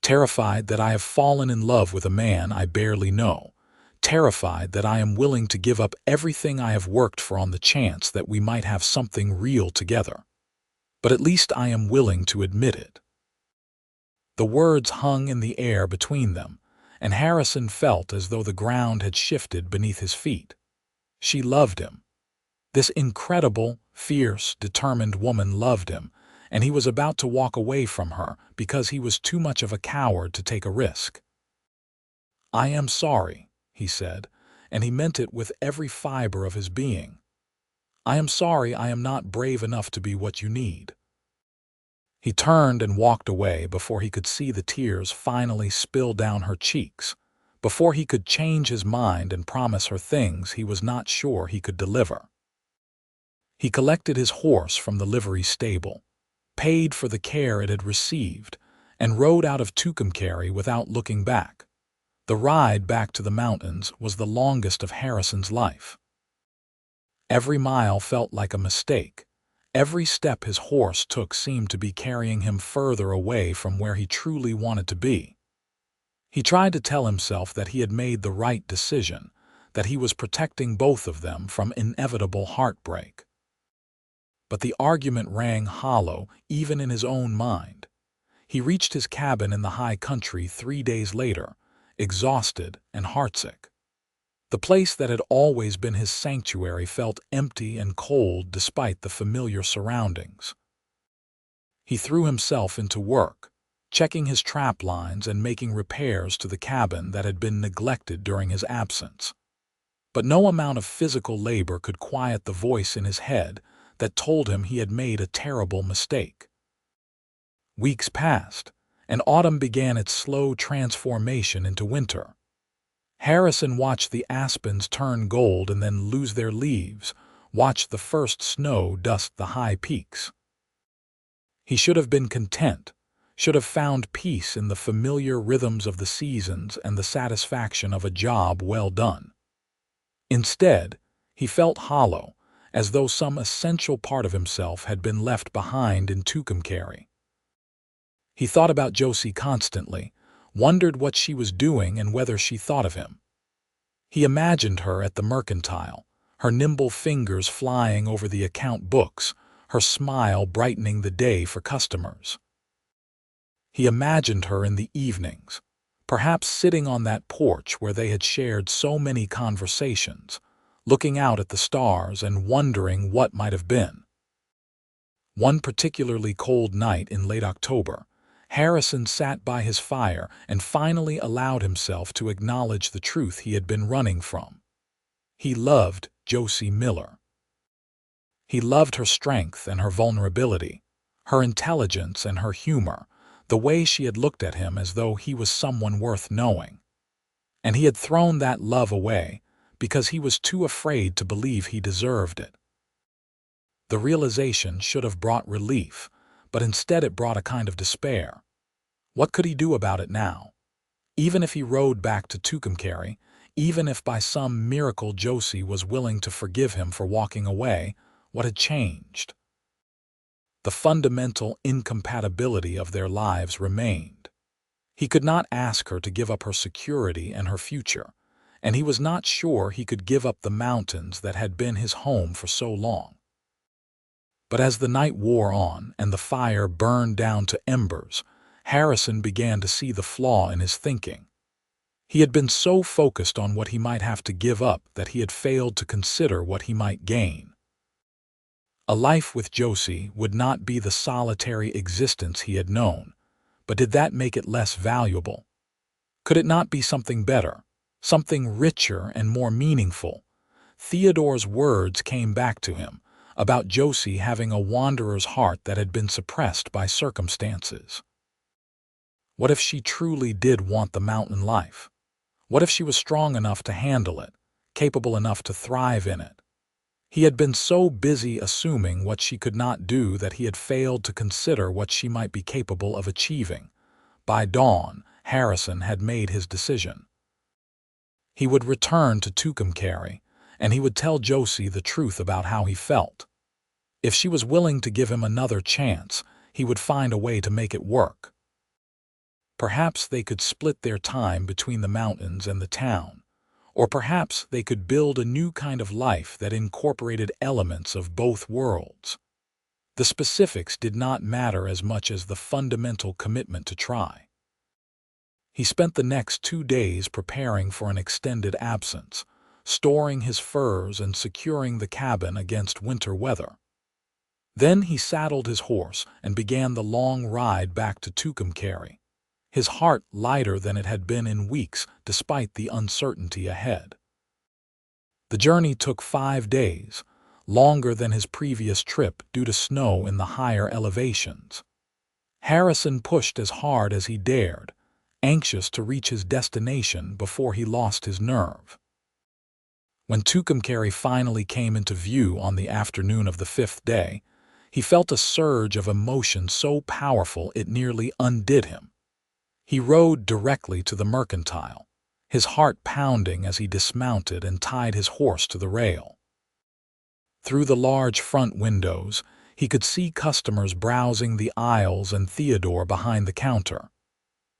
Terrified that I have fallen in love with a man I barely know. Terrified that I am willing to give up everything I have worked for on the chance that we might have something real together. But at least I am willing to admit it." The words hung in the air between them, and Harrison felt as though the ground had shifted beneath his feet. She loved him. This incredible, fierce, determined woman loved him, and he was about to walk away from her because he was too much of a coward to take a risk. "I am sorry," he said, and he meant it with every fiber of his being. "I am sorry I am not brave enough to be what you need." He turned and walked away before he could see the tears finally spill down her cheeks, before he could change his mind and promise her things he was not sure he could deliver. He collected his horse from the livery stable, paid for the care it had received, and rode out of Tucumcari without looking back. The ride back to the mountains was the longest of Harrison's life. Every mile felt like a mistake. Every step his horse took seemed to be carrying him further away from where he truly wanted to be. He tried to tell himself that he had made the right decision, that he was protecting both of them from inevitable heartbreak. But the argument rang hollow even in his own mind. He reached his cabin in the high country 3 days later, exhausted and heartsick. The place that had always been his sanctuary felt empty and cold despite the familiar surroundings. He threw himself into work, checking his trap lines and making repairs to the cabin that had been neglected during his absence. But no amount of physical labor could quiet the voice in his head that told him he had made a terrible mistake. Weeks passed, and autumn began its slow transformation into winter. Harrison watched the aspens turn gold and then lose their leaves, watched the first snow dust the high peaks. He should have been content, should have found peace in the familiar rhythms of the seasons and the satisfaction of a job well done. Instead, he felt hollow, as though some essential part of himself had been left behind in Tucumcari. He thought about Josie constantly, wondered what she was doing and whether she thought of him. He imagined her at the mercantile, her nimble fingers flying over the account books, her smile brightening the day for customers. He imagined her in the evenings, perhaps sitting on that porch where they had shared so many conversations, looking out at the stars and wondering what might have been. One particularly cold night in late October, Harrison sat by his fire and finally allowed himself to acknowledge the truth he had been running from. He loved Josie Miller. He loved her strength and her vulnerability, her intelligence and her humor, the way she had looked at him as though he was someone worth knowing. And he had thrown that love away because he was too afraid to believe he deserved it. The realization should have brought relief, but instead it brought a kind of despair. What could he do about it now? Even if he rode back to Tucumcari, even if by some miracle Josie was willing to forgive him for walking away, what had changed? The fundamental incompatibility of their lives remained. He could not ask her to give up her security and her future, and he was not sure he could give up the mountains that had been his home for so long. But as the night wore on and the fire burned down to embers, Harrison began to see the flaw in his thinking. He had been so focused on what he might have to give up that he had failed to consider what he might gain. A life with Josie would not be the solitary existence he had known, but did that make it less valuable? Could it not be something better, something richer and more meaningful? Theodore's words came back to him, about Josie having a wanderer's heart that had been suppressed by circumstances. What if she truly did want the mountain life? What if she was strong enough to handle it, capable enough to thrive in it? He had been so busy assuming what she could not do that he had failed to consider what she might be capable of achieving. By dawn, Harrison had made his decision. He would return to Tucumcari, and he would tell Josie the truth about how he felt. If she was willing to give him another chance, he would find a way to make it work. Perhaps they could split their time between the mountains and the town, or perhaps they could build a new kind of life that incorporated elements of both worlds. The specifics did not matter as much as the fundamental commitment to try. He spent the next 2 days preparing for an extended absence, storing his furs and securing the cabin against winter weather. Then he saddled his horse and began the long ride back to Tucumcari, his heart lighter than it had been in weeks despite the uncertainty ahead. The journey took 5 days, longer than his previous trip due to snow in the higher elevations. Harrison pushed as hard as he dared, anxious to reach his destination before he lost his nerve. When Tucumcari finally came into view on the afternoon of the 5th day, he felt a surge of emotion so powerful it nearly undid him. He rode directly to the mercantile, his heart pounding as he dismounted and tied his horse to the rail. Through the large front windows, he could see customers browsing the aisles and Theodore behind the counter.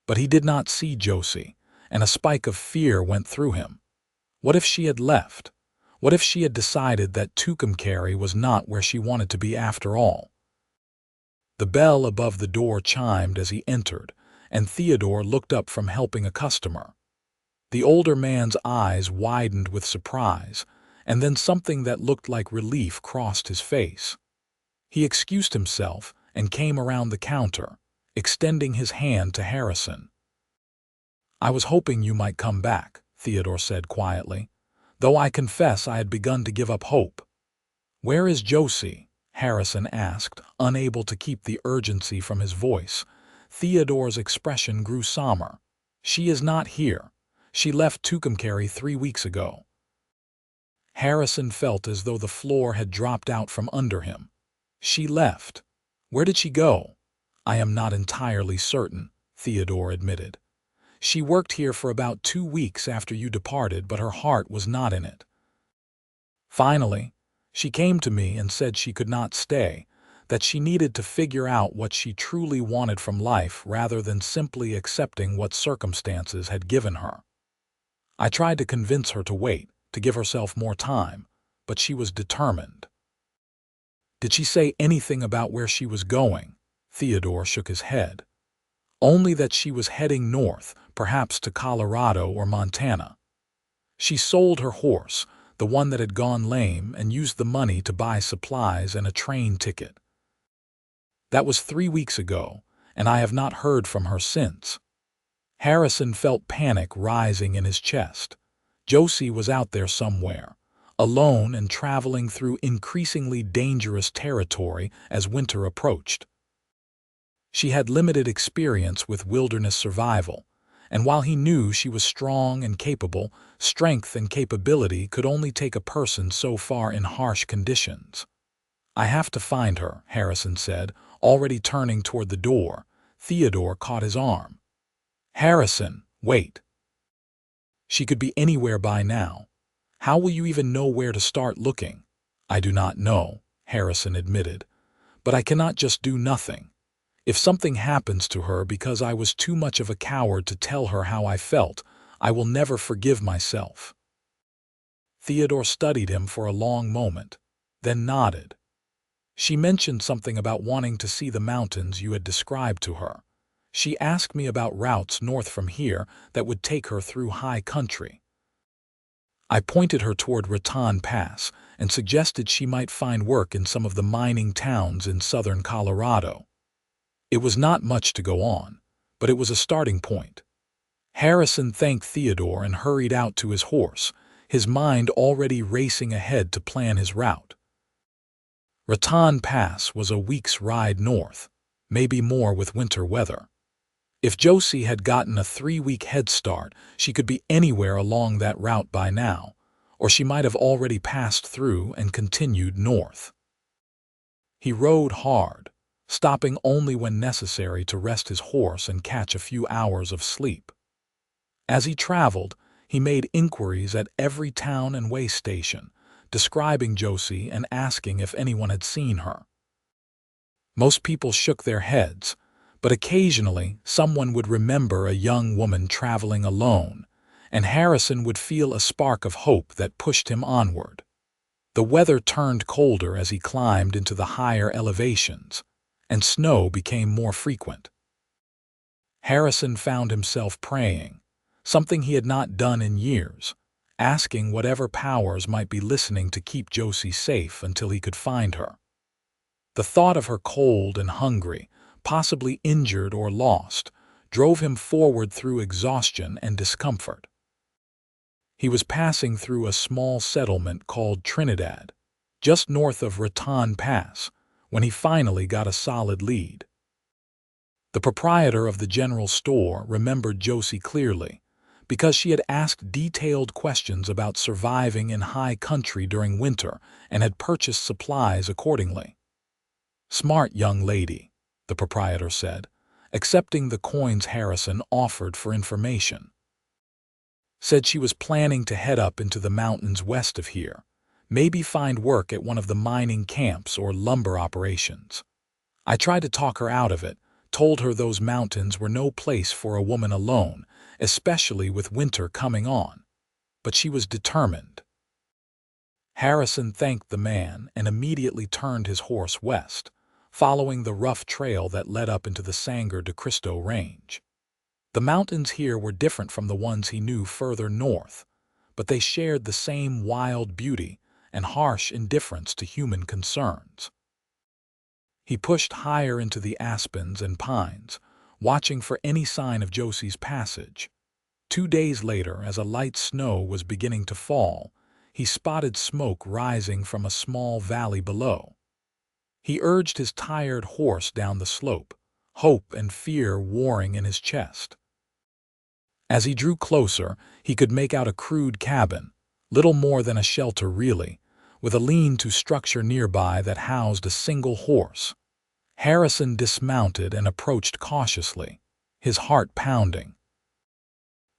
But he did not see Josie, and a spike of fear went through him. What if she had left? What if she had decided that Tucumcari was not where she wanted to be after all? The bell above the door chimed as he entered, and Theodore looked up from helping a customer. The older man's eyes widened with surprise, and then something that looked like relief crossed his face. He excused himself and came around the counter, extending his hand to Harrison. "I was hoping you might come back," Theodore said quietly, "though I confess I had begun to give up hope." "Where is Josie?" Harrison asked, unable to keep the urgency from his voice. Theodore's expression grew somber. "She is not here. She left Tucumcari 3 weeks ago." Harrison felt as though the floor had dropped out from under him. "She left? Where did she go?" "I am not entirely certain," Theodore admitted. "She worked here for about 2 weeks after you departed, but her heart was not in it. Finally, she came to me and said she could not stay, that she needed to figure out what she truly wanted from life rather than simply accepting what circumstances had given her. I tried to convince her to wait, to give herself more time, but she was determined." "Did she say anything about where she was going?" Theodore shook his head. "Only that she was heading north, perhaps to Colorado or Montana. She sold her horse, the one that had gone lame, and used the money to buy supplies and a train ticket. That was 3 weeks ago, and I have not heard from her since." Harrison felt panic rising in his chest. Josie was out there somewhere, alone and traveling through increasingly dangerous territory as winter approached. She had limited experience with wilderness survival, and while he knew she was strong and capable, strength and capability could only take a person so far in harsh conditions. "I have to find her," Harrison said, already turning toward the door. Theodore caught his arm. "Harrison, wait. She could be anywhere by now. How will you even know where to start looking?" "I do not know," Harrison admitted, "but I cannot just do nothing. If something happens to her because I was too much of a coward to tell her how I felt, I will never forgive myself." Theodore studied him for a long moment, then nodded. "She mentioned something about wanting to see the mountains you had described to her. She asked me about routes north from here that would take her through high country. I pointed her toward Raton Pass and suggested she might find work in some of the mining towns in southern Colorado. It was not much to go on, but it was a starting point." Harrison thanked Theodore and hurried out to his horse, his mind already racing ahead to plan his route. Raton Pass was a week's ride north, maybe more with winter weather. If Josie had gotten a 3-week head start, she could be anywhere along that route by now, or she might have already passed through and continued north. He rode hard, stopping only when necessary to rest his horse and catch a few hours of sleep. As he traveled, he made inquiries at every town and way station, describing Josie and asking if anyone had seen her. Most people shook their heads, but occasionally someone would remember a young woman traveling alone, and Harrison would feel a spark of hope that pushed him onward. The weather turned colder as he climbed into the higher elevations, and snow became more frequent. Harrison found himself praying, something he had not done in years, asking whatever powers might be listening to keep Josie safe until he could find her. The thought of her cold and hungry, possibly injured or lost, drove him forward through exhaustion and discomfort. He was passing through a small settlement called Trinidad, just north of Raton Pass, when he finally got a solid lead. The proprietor of the general store remembered Josie clearly, because she had asked detailed questions about surviving in high country during winter and had purchased supplies accordingly. "Smart young lady," the proprietor said, accepting the coins Harrison offered for information. Said she was planning to head up into the mountains west of here, maybe find work at one of the mining camps or lumber operations. I tried to talk her out of it, told her those mountains were no place for a woman alone, especially with winter coming on. But she was determined. Harrison thanked the man and immediately turned his horse west, following the rough trail that led up into the Sangre de Cristo range. The mountains here were different from the ones he knew further north, but they shared the same wild beauty and harsh indifference to human concerns. He pushed higher into the aspens and pines, watching for any sign of Josie's passage. 2 days later, as a light snow was beginning to fall, he spotted smoke rising from a small valley below. He urged his tired horse down the slope, hope and fear warring in his chest. As he drew closer, he could make out a crude cabin, little more than a shelter really, with a lean-to structure nearby that housed a single horse. Harrison dismounted and approached cautiously, his heart pounding.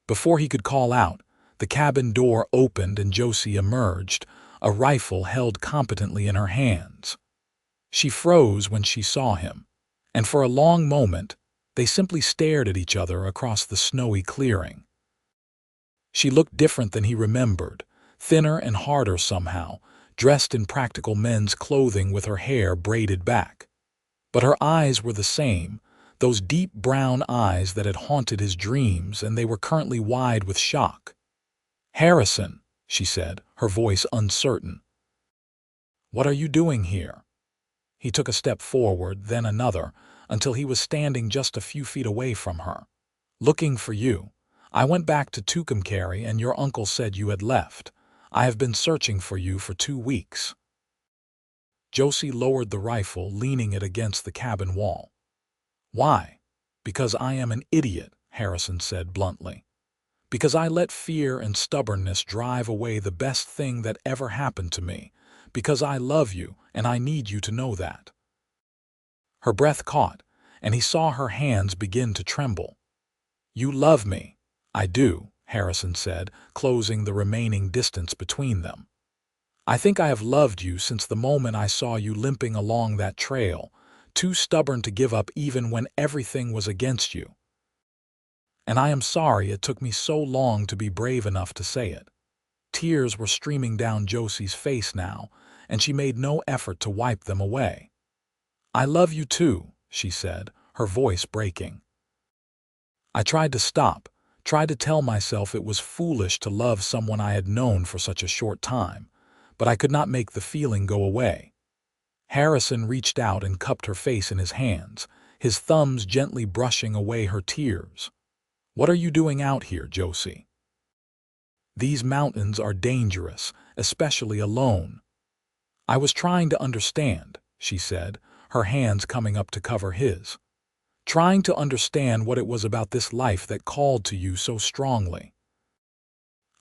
Before he could call out, the cabin door opened and Josie emerged, a rifle held competently in her hands. She froze when she saw him, and for a long moment, they simply stared at each other across the snowy clearing. She looked different than he remembered, thinner and harder somehow, dressed in practical men's clothing with her hair braided back. But her eyes were the same, those deep brown eyes that had haunted his dreams, and they were currently wide with shock. "Harrison," she said, her voice uncertain. "What are you doing here?" He took a step forward, then another, until he was standing just a few feet away from her. "Looking for you. I went back to Tucumcari and your uncle said you had left. I have been searching for you for 2 weeks. Josie lowered the rifle, leaning it against the cabin wall. "Why?" "Because I am an idiot," Harrison said bluntly. "Because I let fear and stubbornness drive away the best thing that ever happened to me. Because I love you, and I need you to know that." Her breath caught, and he saw her hands begin to tremble. "You love me." "I do," Harrison said, closing the remaining distance between them. "I think I have loved you since the moment I saw you limping along that trail, too stubborn to give up even when everything was against you. And I am sorry it took me so long to be brave enough to say it." Tears were streaming down Josie's face now, and she made no effort to wipe them away. "I love you too," she said, her voice breaking. I tried to stop, tried to tell myself it was foolish to love someone I had known for such a short time, but I could not make the feeling go away. Harrison reached out and cupped her face in his hands, his thumbs gently brushing away her tears. "What are you doing out here, Josie? These mountains are dangerous, especially alone." "I was trying to understand," she said, her hands coming up to cover his. "Trying to understand what it was about this life that called to you so strongly."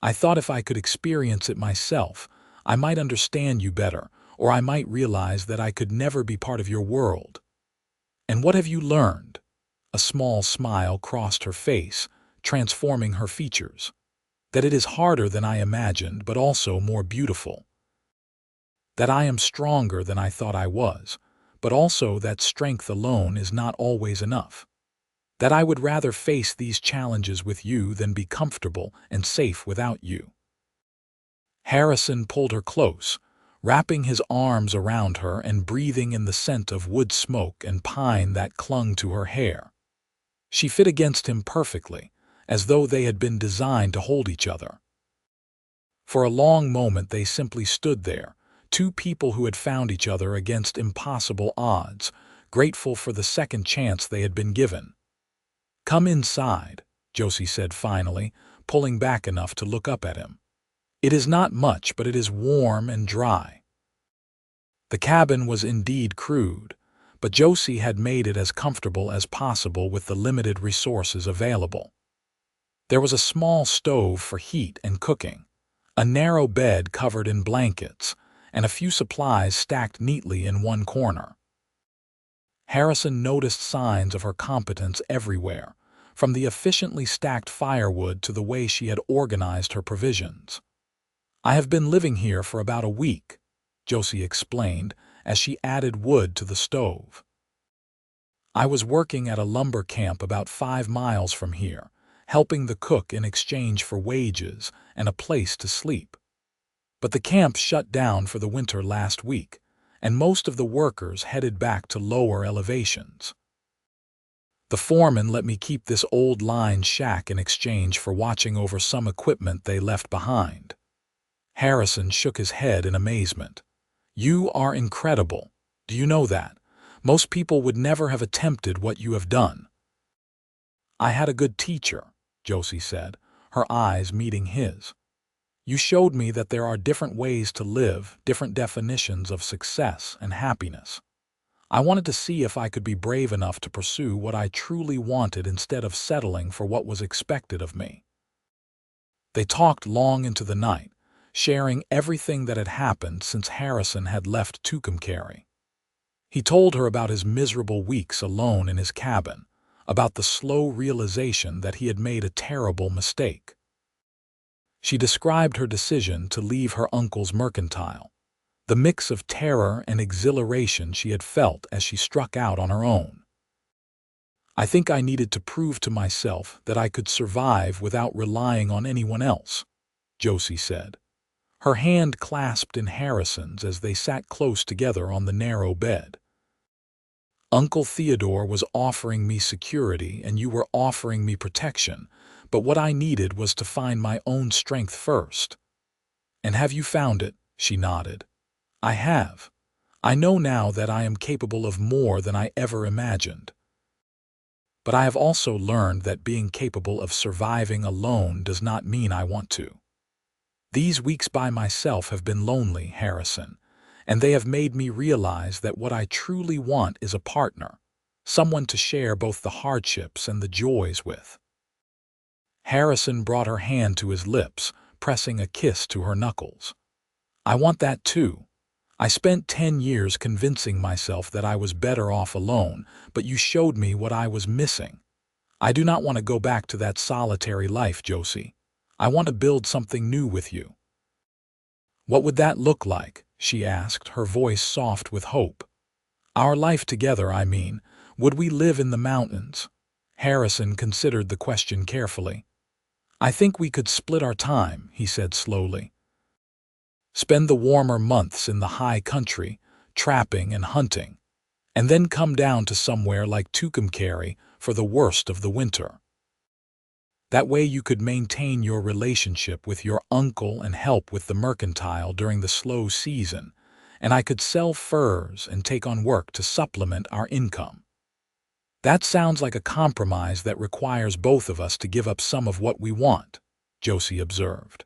I thought if I could experience it myself, I might understand you better, or I might realize that I could never be part of your world. And what have you learned? A small smile crossed her face, transforming her features. That it is harder than I imagined, but also more beautiful. That I am stronger than I thought I was, but also that strength alone is not always enough. That I would rather face these challenges with you than be comfortable and safe without you. Harrison pulled her close, wrapping his arms around her and breathing in the scent of wood smoke and pine that clung to her hair. She fit against him perfectly, as though they had been designed to hold each other. For a long moment they simply stood there, two people who had found each other against impossible odds, grateful for the second chance they had been given. "Come inside," Josie said finally, pulling back enough to look up at him. "It is not much, but it is warm and dry." The cabin was indeed crude, but Josie had made it as comfortable as possible with the limited resources available. There was a small stove for heat and cooking, a narrow bed covered in blankets, and a few supplies stacked neatly in one corner. Harrison noticed signs of her competence everywhere, from the efficiently stacked firewood to the way she had organized her provisions. "I have been living here for about a week," Josie explained as she added wood to the stove. "I was working at a lumber camp about 5 miles from here, helping the cook in exchange for wages and a place to sleep. But the camp shut down for the winter last week, and most of the workers headed back to lower elevations. The foreman let me keep this old line shack in exchange for watching over some equipment they left behind." Harrison shook his head in amazement. "You are incredible. Do you know that? Most people would never have attempted what you have done." "I had a good teacher," Josie said, her eyes meeting his. "You showed me that there are different ways to live, different definitions of success and happiness. I wanted to see if I could be brave enough to pursue what I truly wanted instead of settling for what was expected of me." They talked long into the night, sharing everything that had happened since Harrison had left Tucumcari. He told her about his miserable weeks alone in his cabin, about the slow realization that he had made a terrible mistake. She described her decision to leave her uncle's mercantile, the mix of terror and exhilaration she had felt as she struck out on her own. "I think I needed to prove to myself that I could survive without relying on anyone else," Josie said, her hand clasped in Harrison's as they sat close together on the narrow bed. "Uncle Theodore was offering me security and you were offering me protection, but what I needed was to find my own strength first." "And have you found it?" she nodded. "I have. I know now that I am capable of more than I ever imagined. But I have also learned that being capable of surviving alone does not mean I want to. These weeks by myself have been lonely, Harrison, and they have made me realize that what I truly want is a partner, someone to share both the hardships and the joys with." Harrison brought her hand to his lips, pressing a kiss to her knuckles. "I want that too. I spent 10 years convincing myself that I was better off alone, but you showed me what I was missing. I do not want to go back to that solitary life, Josie. I want to build something new with you." "What would that look like?" she asked, her voice soft with hope. "Our life together, I mean. Would we live in the mountains?" Harrison considered the question carefully. "I think we could split our time," he said slowly. "Spend the warmer months in the high country, trapping and hunting, and then come down to somewhere like Tucumcari for the worst of the winter. That way you could maintain your relationship with your uncle and help with the mercantile during the slow season, and I could sell furs and take on work to supplement our income. That sounds like a compromise that requires both of us to give up some of what we want," Josie observed.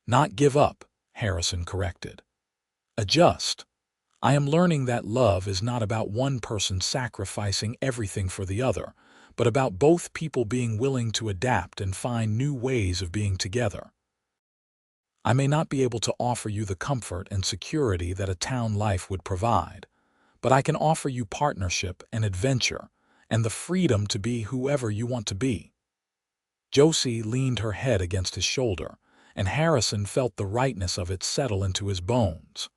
"Not give up," Harrison corrected. "Adjust. I am learning that love is not about one person sacrificing everything for the other, but about both people being willing to adapt and find new ways of being together. I may not be able to offer you the comfort and security that a town life would provide, but I can offer you partnership and adventure and the freedom to be whoever you want to be. Josie leaned her head against his shoulder, and Harrison felt the rightness of it settle into his bones.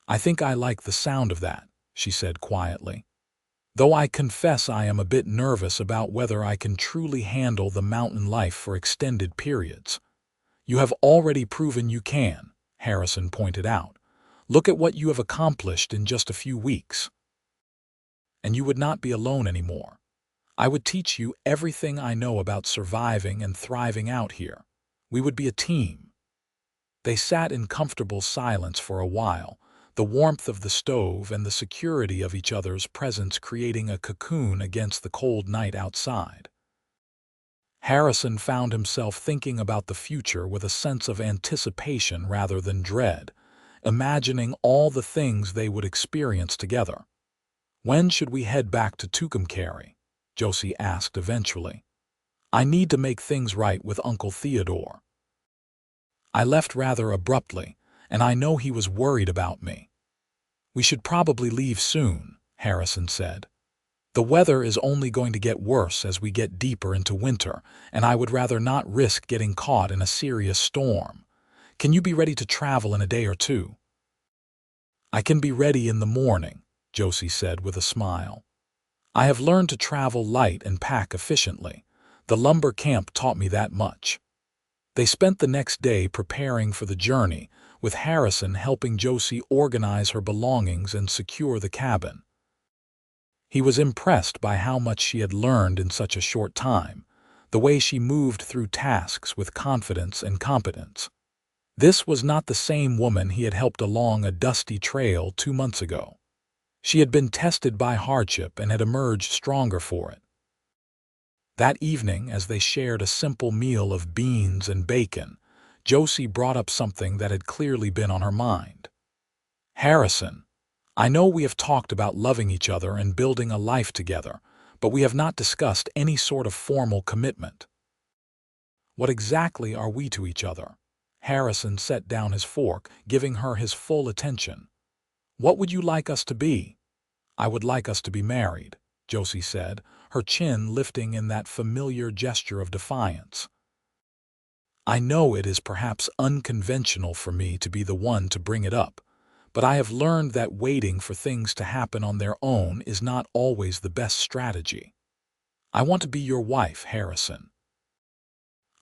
"I think I like the sound of that," she said quietly, "though I confess I am a bit nervous about whether I can truly handle the mountain life for extended periods." "You have already proven you can," Harrison pointed out. "Look at what you have accomplished in just a few weeks. And you would not be alone anymore. I would teach you everything I know about surviving and thriving out here. We would be a team." They sat in comfortable silence for a while, the warmth of the stove and the security of each other's presence creating a cocoon against the cold night outside. Harrison found himself thinking about the future with a sense of anticipation rather than dread, imagining all the things they would experience together. "When should we head back to Tucumcari?" Josie asked eventually. "I need to make things right with Uncle Theodore. I left rather abruptly, and I know he was worried about me." "We should probably leave soon," Harrison said. "The weather is only going to get worse as we get deeper into winter, and I would rather not risk getting caught in a serious storm. Can you be ready to travel in a day or two?" "I can be ready in the morning," Josie said with a smile. "I have learned to travel light and pack efficiently. The lumber camp taught me that much." They spent the next day preparing for the journey, with Harrison helping Josie organize her belongings and secure the cabin. He was impressed by how much she had learned in such a short time, the way she moved through tasks with confidence and competence. This was not the same woman he had helped along a dusty trail 2 months ago. She had been tested by hardship and had emerged stronger for it. That evening, as they shared a simple meal of beans and bacon, Josie brought up something that had clearly been on her mind. "Harrison, I know we have talked about loving each other and building a life together, but we have not discussed any sort of formal commitment. What exactly are we to each other?" Harrison set down his fork, giving her his full attention. "What would you like us to be?" "I would like us to be married," Josie said, her chin lifting in that familiar gesture of defiance. "I know it is perhaps unconventional for me to be the one to bring it up, but I have learned that waiting for things to happen on their own is not always the best strategy. I want to be your wife, Harrison.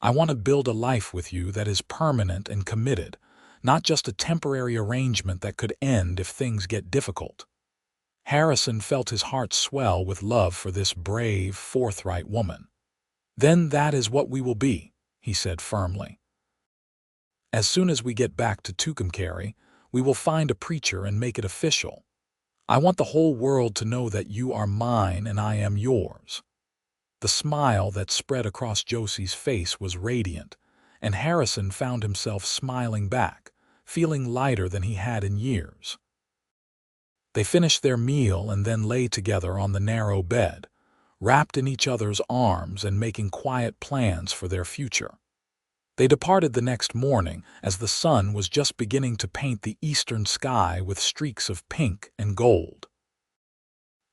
I want to build a life with you that is permanent and committed, not just a temporary arrangement that could end if things get difficult." Harrison felt his heart swell with love for this brave, forthright woman. "Then that is what we will be," he said firmly. "As soon as we get back to Tucumcari, we will find a preacher and make it official. I want the whole world to know that you are mine and I am yours." The smile that spread across Josie's face was radiant, and Harrison found himself smiling back, feeling lighter than he had in years. They finished their meal and then lay together on the narrow bed, wrapped in each other's arms and making quiet plans for their future. They departed the next morning as the sun was just beginning to paint the eastern sky with streaks of pink and gold.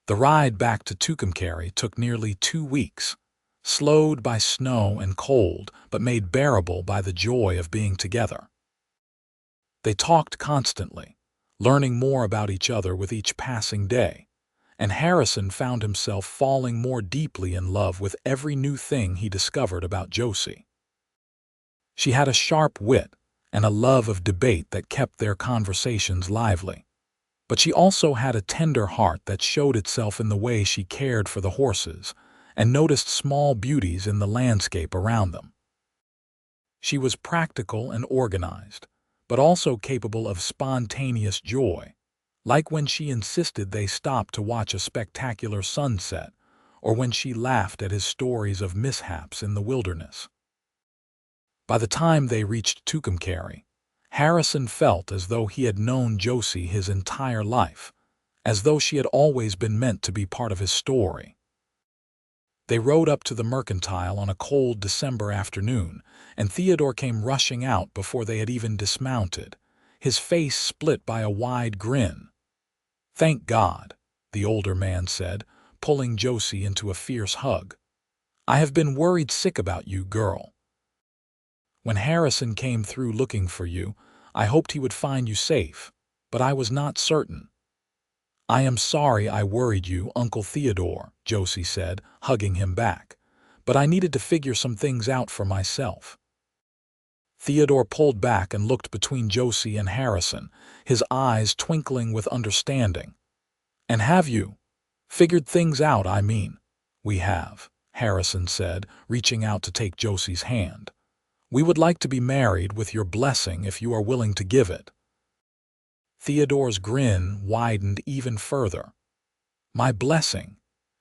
The ride back to Tucumcari took nearly 2 weeks, slowed by snow and cold but made bearable by the joy of being together. They talked constantly, learning more about each other with each passing day, and Harrison found himself falling more deeply in love with every new thing he discovered about Josie. She had a sharp wit and a love of debate that kept their conversations lively. But she also had a tender heart that showed itself in the way she cared for the horses and noticed small beauties in the landscape around them. She was practical and organized, but also capable of spontaneous joy, like when she insisted they stop to watch a spectacular sunset or when she laughed at his stories of mishaps in the wilderness. By the time they reached Tucumcari, Harrison felt as though he had known Josie his entire life, as though she had always been meant to be part of his story. They rode up to the mercantile on a cold December afternoon, and Theodore came rushing out before they had even dismounted, his face split by a wide grin. "Thank God," the older man said, pulling Josie into a fierce hug. "I have been worried sick about you, girl. When Harrison came through looking for you, I hoped he would find you safe, but I was not certain." "I am sorry I worried you, Uncle Theodore," Josie said, hugging him back, "but I needed to figure some things out for myself." Theodore pulled back and looked between Josie and Harrison, his eyes twinkling with understanding. "And have you figured things out, I mean?" "We have," Harrison said, reaching out to take Josie's hand. "We would like to be married with your blessing if you are willing to give it." Theodore's grin widened even further. "My blessing?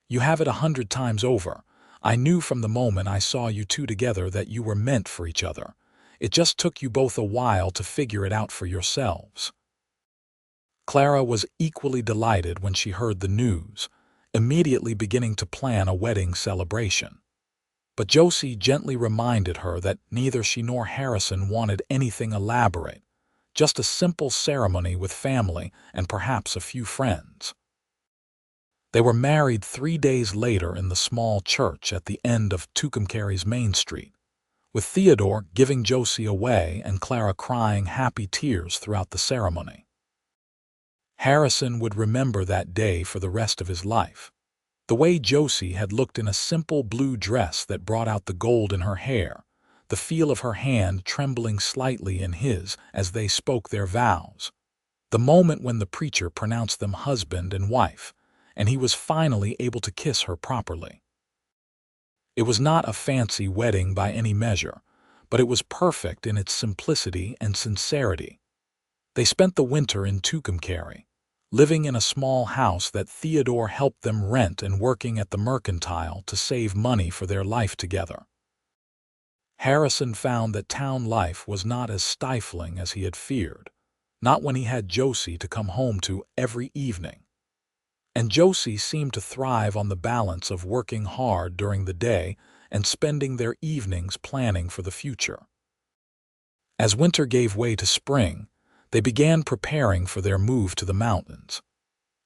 You have it 100 times over. I knew from the moment I saw you two together that you were meant for each other. It just took you both a while to figure it out for yourselves." Clara was equally delighted when she heard the news, immediately beginning to plan a wedding celebration. But Josie gently reminded her that neither she nor Harrison wanted anything elaborate, just a simple ceremony with family and perhaps a few friends. They were married 3 days later in the small church at the end of Tucumcari's Main Street, with Theodore giving Josie away and Clara crying happy tears throughout the ceremony. Harrison would remember that day for the rest of his life. The way Josie had looked in a simple blue dress that brought out the gold in her hair, the feel of her hand trembling slightly in his as they spoke their vows, the moment when the preacher pronounced them husband and wife, and he was finally able to kiss her properly. It was not a fancy wedding by any measure, but it was perfect in its simplicity and sincerity. They spent the winter in Tucumcari, living in a small house that Theodore helped them rent and working at the mercantile to save money for their life together. Harrison found that town life was not as stifling as he had feared, not when he had Josie to come home to every evening. And Josie seemed to thrive on the balance of working hard during the day and spending their evenings planning for the future. As winter gave way to spring, they began preparing for their move to the mountains.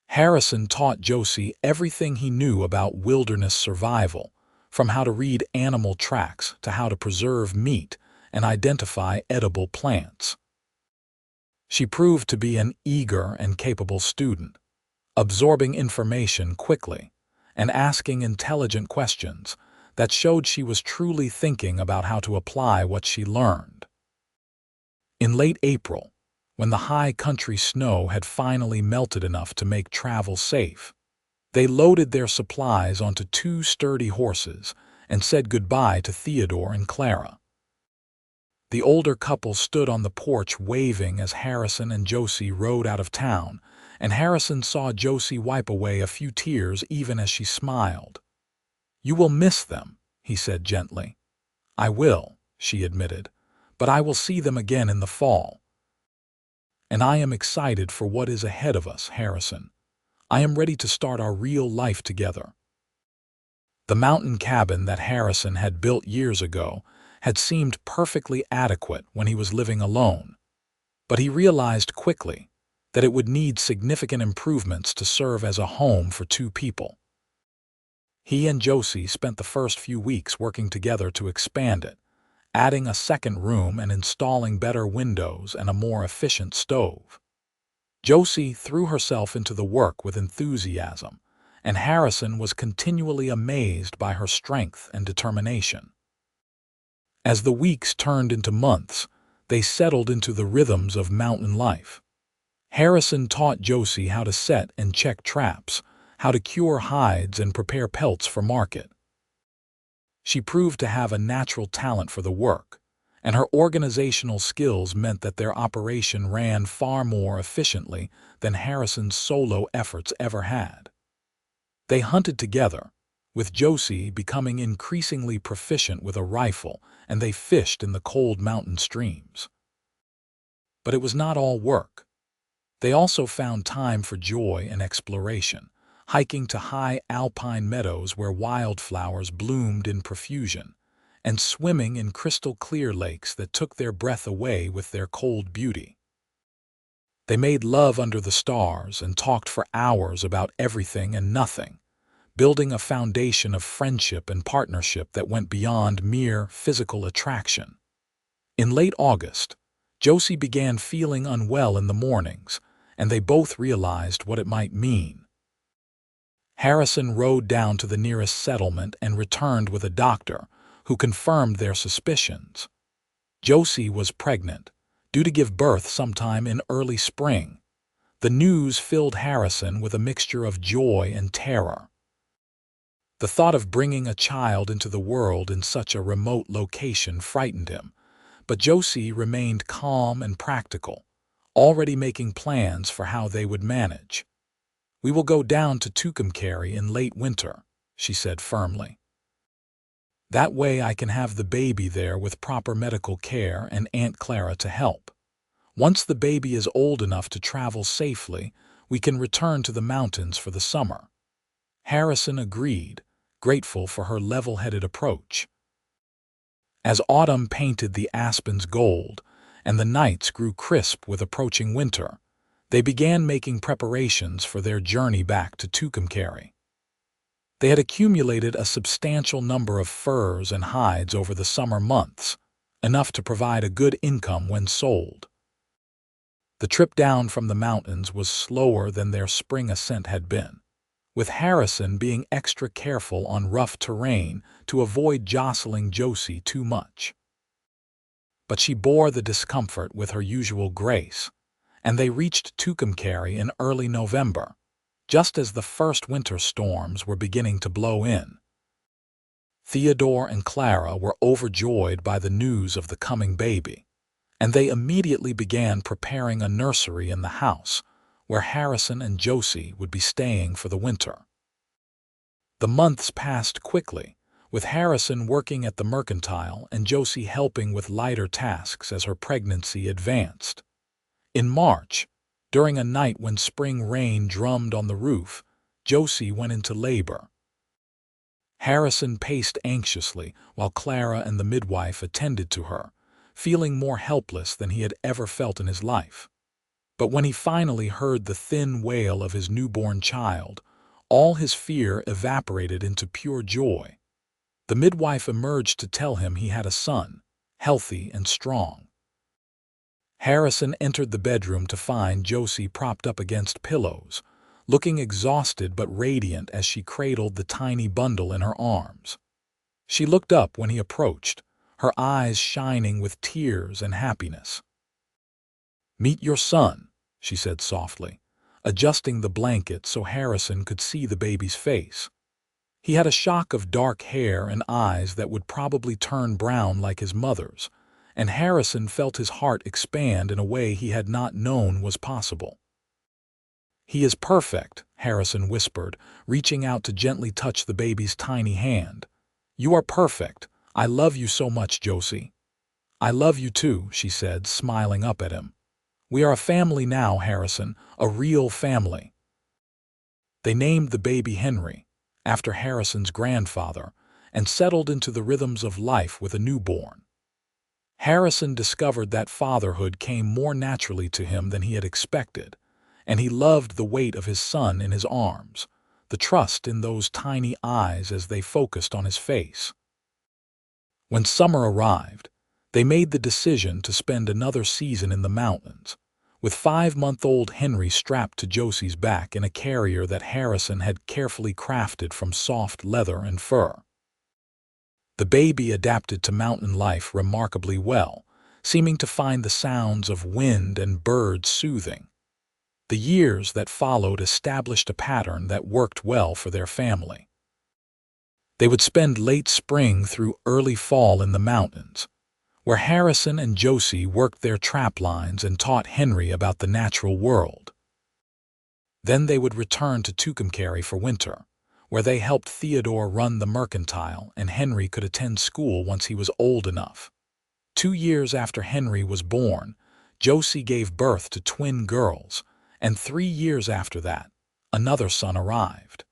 Harrison taught Josie everything he knew about wilderness survival, from how to read animal tracks to how to preserve meat and identify edible plants. She proved to be an eager and capable student, absorbing information quickly and asking intelligent questions that showed she was truly thinking about how to apply what she learned. In late April, when the high country snow had finally melted enough to make travel safe, they loaded their supplies onto 2 sturdy horses and said goodbye to Theodore and Clara. The older couple stood on the porch waving as Harrison and Josie rode out of town, and Harrison saw Josie wipe away a few tears even as she smiled. "You will miss them," he said gently. "I will," she admitted, "but I will see them again in the fall. And I am excited for what is ahead of us, Harrison. I am ready to start our real life together." The mountain cabin that Harrison had built years ago had seemed perfectly adequate when he was living alone, but he realized quickly that it would need significant improvements to serve as a home for 2 people. He and Josie spent the first few weeks working together to expand it, adding a second room and installing better windows and a more efficient stove. Josie threw herself into the work with enthusiasm, and Harrison was continually amazed by her strength and determination. As the weeks turned into months, they settled into the rhythms of mountain life. Harrison taught Josie how to set and check traps, how to cure hides and prepare pelts for market. She proved to have a natural talent for the work, and her organizational skills meant that their operation ran far more efficiently than Harrison's solo efforts ever had. They hunted together, with Josie becoming increasingly proficient with a rifle, and they fished in the cold mountain streams. But it was not all work. They also found time for joy and exploration, hiking to high alpine meadows where wildflowers bloomed in profusion, and swimming in crystal-clear lakes that took their breath away with their cold beauty. They made love under the stars and talked for hours about everything and nothing, building a foundation of friendship and partnership that went beyond mere physical attraction. In late August, Josie began feeling unwell in the mornings, and they both realized what it might mean. Harrison rode down to the nearest settlement and returned with a doctor, who confirmed their suspicions. Josie was pregnant, due to give birth sometime in early spring. The news filled Harrison with a mixture of joy and terror. The thought of bringing a child into the world in such a remote location frightened him, but Josie remained calm and practical, already making plans for how they would manage. "We will go down to Tucumcari in late winter," she said firmly. "That way I can have the baby there with proper medical care and Aunt Clara to help. Once the baby is old enough to travel safely, we can return to the mountains for the summer." Harrison agreed, grateful for her level-headed approach. As autumn painted the aspens gold and the nights grew crisp with approaching winter, they began making preparations for their journey back to Tucumcari. They had accumulated a substantial number of furs and hides over the summer months, enough to provide a good income when sold. The trip down from the mountains was slower than their spring ascent had been, with Harrison being extra careful on rough terrain to avoid jostling Josie too much. But she bore the discomfort with her usual grace, and they reached Tucumcari in early November, just as the first winter storms were beginning to blow in. Theodore and Clara were overjoyed by the news of the coming baby, and they immediately began preparing a nursery in the house, where Harrison and Josie would be staying for the winter. The months passed quickly, with Harrison working at the mercantile and Josie helping with lighter tasks as her pregnancy advanced. In March, during a night when spring rain drummed on the roof, Josie went into labor. Harrison paced anxiously while Clara and the midwife attended to her, feeling more helpless than he had ever felt in his life. But when he finally heard the thin wail of his newborn child, all his fear evaporated into pure joy. The midwife emerged to tell him he had a son, healthy and strong. Harrison entered the bedroom to find Josie propped up against pillows, looking exhausted but radiant as she cradled the tiny bundle in her arms. She looked up when he approached, her eyes shining with tears and happiness. "Meet your son," she said softly, adjusting the blanket so Harrison could see the baby's face. He had a shock of dark hair and eyes that would probably turn brown like his mother's, and Harrison felt his heart expand in a way he had not known was possible. "He is perfect," Harrison whispered, reaching out to gently touch the baby's tiny hand. "You are perfect. I love you so much, Josie." "I love you too," she said, smiling up at him. "We are a family now, Harrison, a real family." They named the baby Henry, after Harrison's grandfather, and settled into the rhythms of life with a newborn. Harrison discovered that fatherhood came more naturally to him than he had expected, and he loved the weight of his son in his arms, the trust in those tiny eyes as they focused on his face. When summer arrived, they made the decision to spend another season in the mountains, with 5-month-old Henry strapped to Josie's back in a carrier that Harrison had carefully crafted from soft leather and fur. The baby adapted to mountain life remarkably well, seeming to find the sounds of wind and birds soothing. The years that followed established a pattern that worked well for their family. They would spend late spring through early fall in the mountains, where Harrison and Josie worked their trap lines and taught Henry about the natural world. Then they would return to Tucumcari for winter, where they helped Theodore run the mercantile and Henry could attend school once he was old enough. 2 years after Henry was born, Josie gave birth to twin girls, and 3 years after that, another son arrived.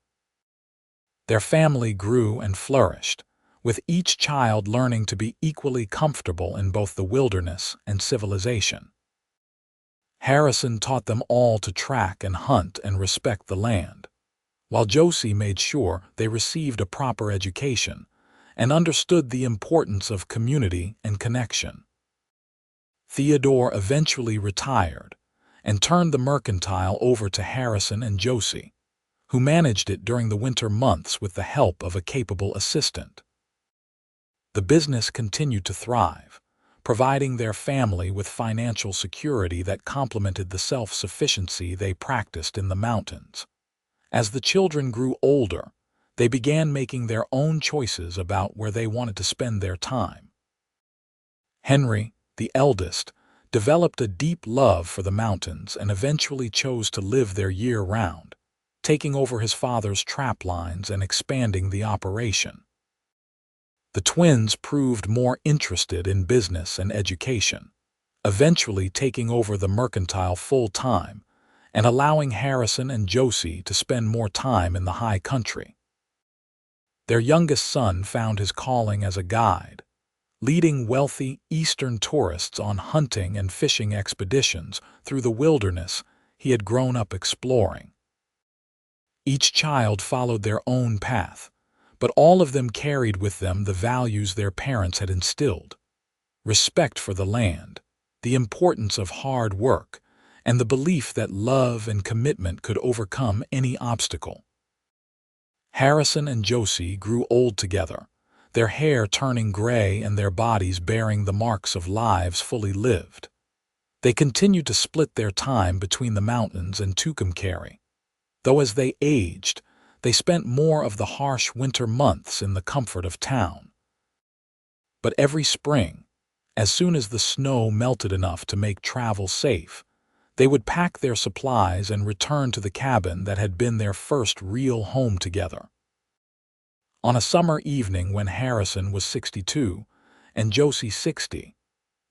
Their family grew and flourished, with each child learning to be equally comfortable in both the wilderness and civilization. Harrison taught them all to track and hunt and respect the land, while Josie made sure they received a proper education and understood the importance of community and connection. Theodore eventually retired and turned the mercantile over to Harrison and Josie, who managed it during the winter months with the help of a capable assistant. The business continued to thrive, providing their family with financial security that complemented the self-sufficiency they practiced in the mountains. As the children grew older, they began making their own choices about where they wanted to spend their time. Henry, the eldest, developed a deep love for the mountains and eventually chose to live there year-round, taking over his father's trap lines and expanding the operation. The twins proved more interested in business and education, eventually taking over the mercantile full-time and allowing Harrison and Josie to spend more time in the high country. Their youngest son found his calling as a guide, leading wealthy Eastern tourists on hunting and fishing expeditions through the wilderness he had grown up exploring. Each child followed their own path, but all of them carried with them the values their parents had instilled: respect for the land, the importance of hard work, and the belief that love and commitment could overcome any obstacle. Harrison and Josie grew old together, their hair turning gray and their bodies bearing the marks of lives fully lived. They continued to split their time between the mountains and Tucumcari, though as they aged, they spent more of the harsh winter months in the comfort of town. But every spring, as soon as the snow melted enough to make travel safe, they would pack their supplies and return to the cabin that had been their first real home together. On a summer evening when Harrison was 62 and Josie 60,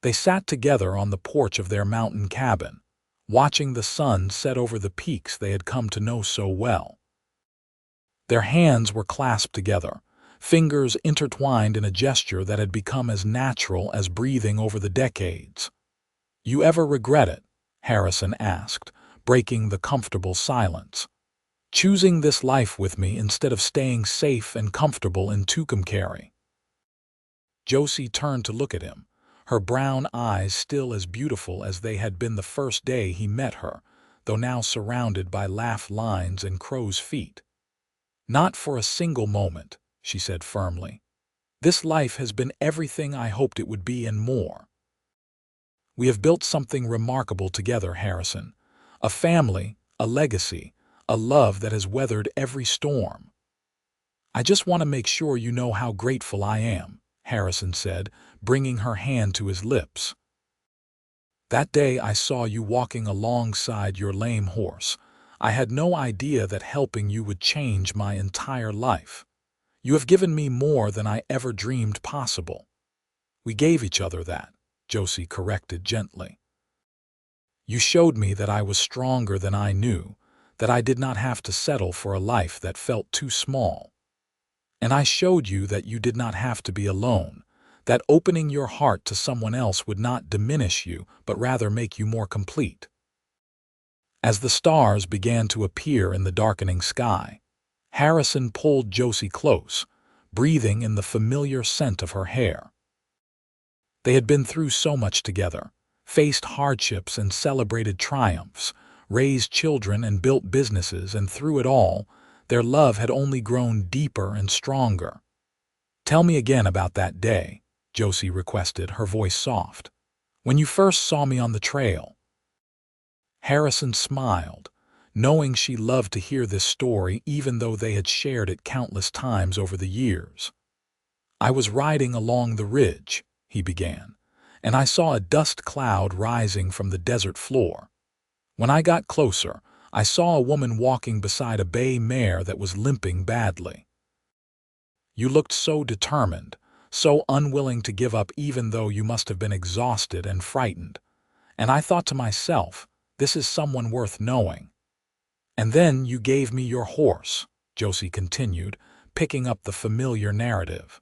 they sat together on the porch of their mountain cabin, watching the sun set over the peaks they had come to know so well. Their hands were clasped together, fingers intertwined in a gesture that had become as natural as breathing over the decades. "You ever regret it?" Harrison asked, breaking the comfortable silence. "Choosing this life with me instead of staying safe and comfortable in Tucumcari?" Josie turned to look at him, her brown eyes still as beautiful as they had been the first day he met her, though now surrounded by laugh lines and crow's feet. "Not for a single moment," she said firmly. "This life has been everything I hoped it would be and more. We have built something remarkable together, Harrison. A family, a legacy, a love that has weathered every storm." "I just want to make sure you know how grateful I am," Harrison said, bringing her hand to his lips. "That day I saw you walking alongside your lame horse, I had no idea that helping you would change my entire life. You have given me more than I ever dreamed possible." "We gave each other that," Josie corrected gently. "You showed me that I was stronger than I knew, that I did not have to settle for a life that felt too small. And I showed you that you did not have to be alone, that opening your heart to someone else would not diminish you, but rather make you more complete." As the stars began to appear in the darkening sky, Harrison pulled Josie close, breathing in the familiar scent of her hair. They had been through so much together, faced hardships and celebrated triumphs, raised children and built businesses, and through it all, their love had only grown deeper and stronger. "Tell me again about that day," Josie requested, her voice soft. "When you first saw me on the trail." Harrison smiled, knowing she loved to hear this story even though they had shared it countless times over the years. "I was riding along the ridge," he began, "and I saw a dust cloud rising from the desert floor. When I got closer, I saw a woman walking beside a bay mare that was limping badly. You looked so determined, so unwilling to give up even though you must have been exhausted and frightened. And I thought to myself, this is someone worth knowing." And then you gave me your horse, Josie continued, picking up the familiar narrative.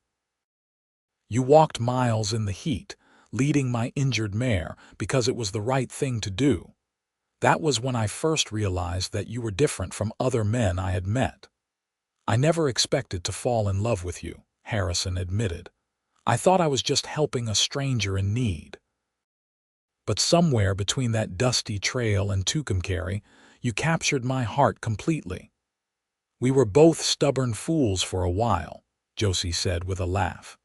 You walked miles in the heat, leading my injured mare because it was the right thing to do. That was when I first realized that you were different from other men I had met. I never expected to fall in love with you, Harrison admitted. I thought I was just helping a stranger in need. But somewhere between that dusty trail and Tucumcari, you captured my heart completely. We were both stubborn fools for a while, Josie said with a laugh.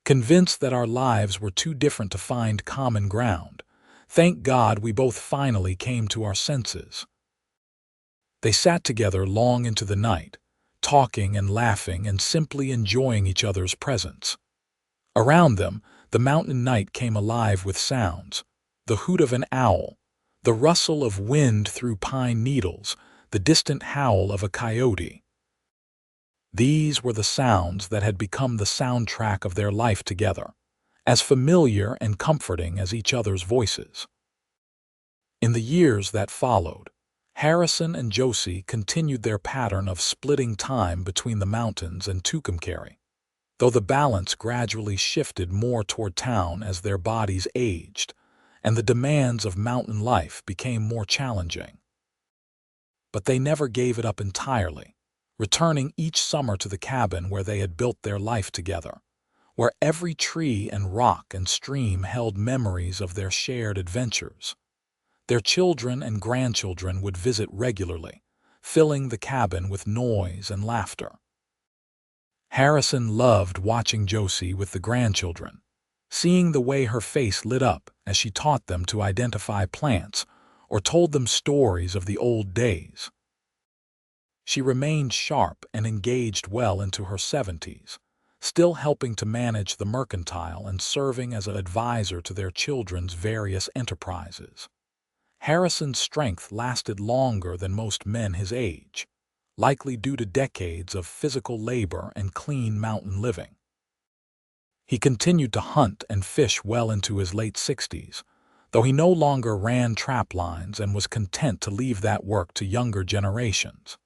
Convinced that our lives were too different to find common ground, thank God we both finally came to our senses. They sat together long into the night, talking and laughing and simply enjoying each other's presence. Around them, the mountain night came alive with sounds: the hoot of an owl, the rustle of wind through pine needles, the distant howl of a coyote. These were the sounds that had become the soundtrack of their life together, as familiar and comforting as each other's voices. In the years that followed, Harrison and Josie continued their pattern of splitting time between the mountains and Tucumcari, though the balance gradually shifted more toward town as their bodies aged and the demands of mountain life became more challenging. But they never gave it up entirely, returning each summer to the cabin where they had built their life together, where every tree and rock and stream held memories of their shared adventures. Their children and grandchildren would visit regularly, filling the cabin with noise and laughter. Harrison loved watching Josie with the grandchildren, seeing the way her face lit up as she taught them to identify plants or told them stories of the old days. She remained sharp and engaged well into her 70s, still helping to manage the mercantile and serving as an advisor to their children's various enterprises. Harrison's strength lasted longer than most men his age, likely due to decades of physical labor and clean mountain living. He continued to hunt and fish well into his late 60s, though he no longer ran trap lines and was content to leave that work to younger generations.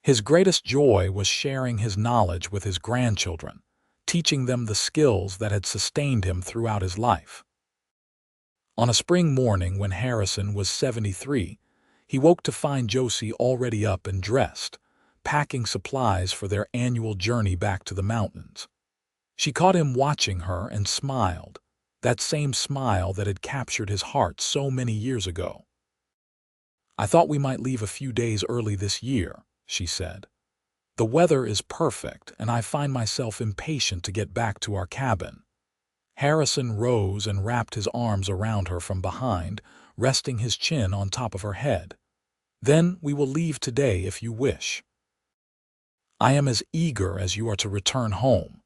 His greatest joy was sharing his knowledge with his grandchildren, teaching them the skills that had sustained him throughout his life. On a spring morning when Harrison was 73, he woke to find Josie already up and dressed, packing supplies for their annual journey back to the mountains. She caught him watching her and smiled, that same smile that had captured his heart so many years ago. "I thought we might leave a few days early this year," she said. "The weather is perfect, and I find myself impatient to get back to our cabin." Harrison rose and wrapped his arms around her from behind, resting his chin on top of her head. "Then we will leave today if you wish. I am as eager as you are to return home."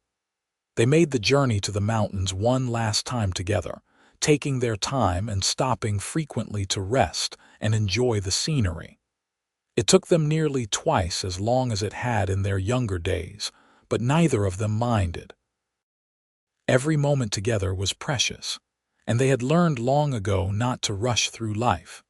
They made the journey to the mountains one last time together, taking their time and stopping frequently to rest and enjoy the scenery. It took them nearly twice as long as it had in their younger days, but neither of them minded. Every moment together was precious, and they had learned long ago not to rush through life.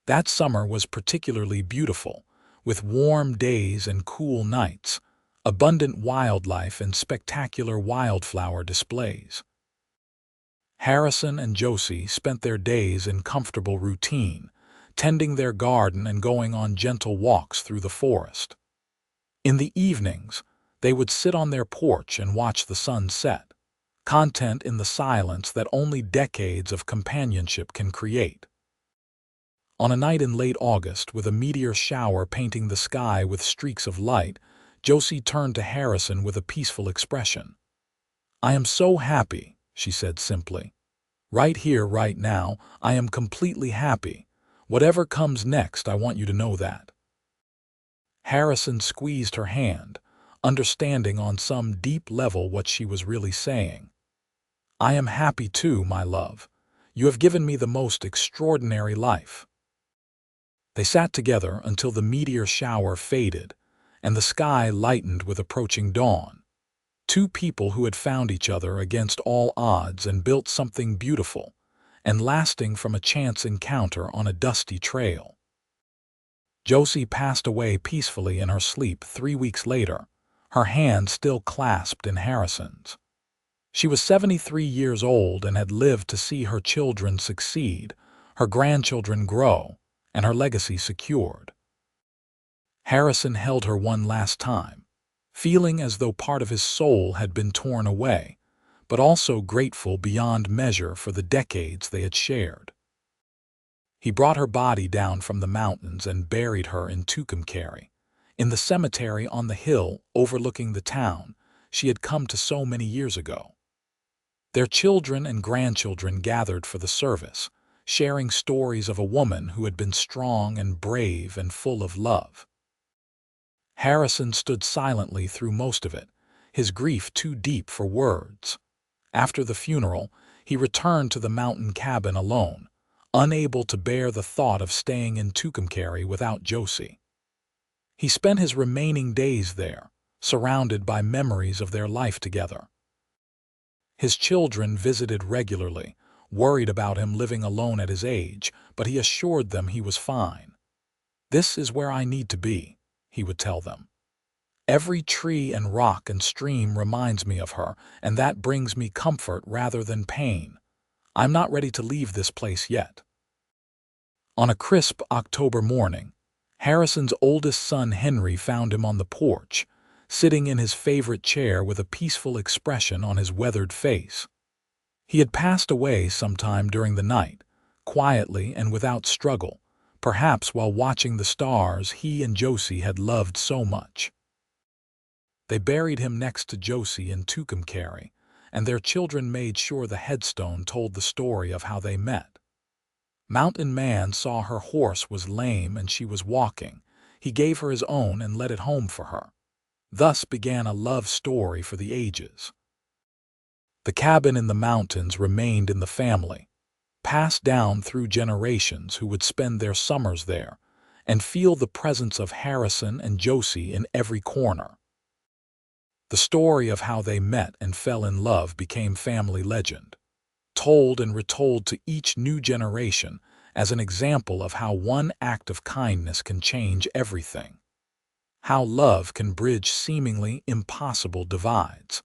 That summer was particularly beautiful, with warm days and cool nights, abundant wildlife and spectacular wildflower displays. Harrison and Josie spent their days in comfortable routine, tending their garden and going on gentle walks through the forest. In the evenings, they would sit on their porch and watch the sun set, content in the silence that only decades of companionship can create. On a night in late August, with a meteor shower painting the sky with streaks of light, Josie turned to Harrison with a peaceful expression. "I am so happy," she said simply. "Right here, right now, I am completely happy. Whatever comes next, I want you to know that." Harrison squeezed her hand, understanding on some deep level what she was really saying. "I am happy too, my love. You have given me the most extraordinary life." They sat together until the meteor shower faded and the sky lightened with approaching dawn. Two people who had found each other against all odds and built something beautiful and lasting from a chance encounter on a dusty trail. Josie passed away peacefully in her sleep 3 weeks later, her hand still clasped in Harrison's. She was 73 years old and had lived to see her children succeed, her grandchildren grow, and her legacy secured. Harrison held her one last time, feeling as though part of his soul had been torn away, but also grateful beyond measure for the decades they had shared. He brought her body down from the mountains and buried her in Tucumcari, in the cemetery on the hill overlooking the town she had come to so many years ago. Their children and grandchildren gathered for the service, sharing stories of a woman who had been strong and brave and full of love. Harrison stood silently through most of it, his grief too deep for words. After the funeral, he returned to the mountain cabin alone, unable to bear the thought of staying in Tucumcari without Josie. He spent his remaining days there, surrounded by memories of their life together. His children visited regularly, worried about him living alone at his age, but he assured them he was fine. "This is where I need to be," he would tell them. "Every tree and rock and stream reminds me of her, and that brings me comfort rather than pain. I'm not ready to leave this place yet." On a crisp October morning, Harrison's oldest son Henry found him on the porch, sitting in his favorite chair with a peaceful expression on his weathered face. He had passed away sometime during the night, quietly and without struggle, perhaps while watching the stars he and Josie had loved so much. They buried him next to Josie in Tucumcari, and their children made sure the headstone told the story of how they met. Mountain Man saw her horse was lame and she was walking. He gave her his own and led it home for her. Thus began a love story for the ages. The cabin in the mountains remained in the family, passed down through generations who would spend their summers there and feel the presence of Harrison and Josie in every corner. The story of how they met and fell in love became family legend, told and retold to each new generation as an example of how one act of kindness can change everything, how love can bridge seemingly impossible divides,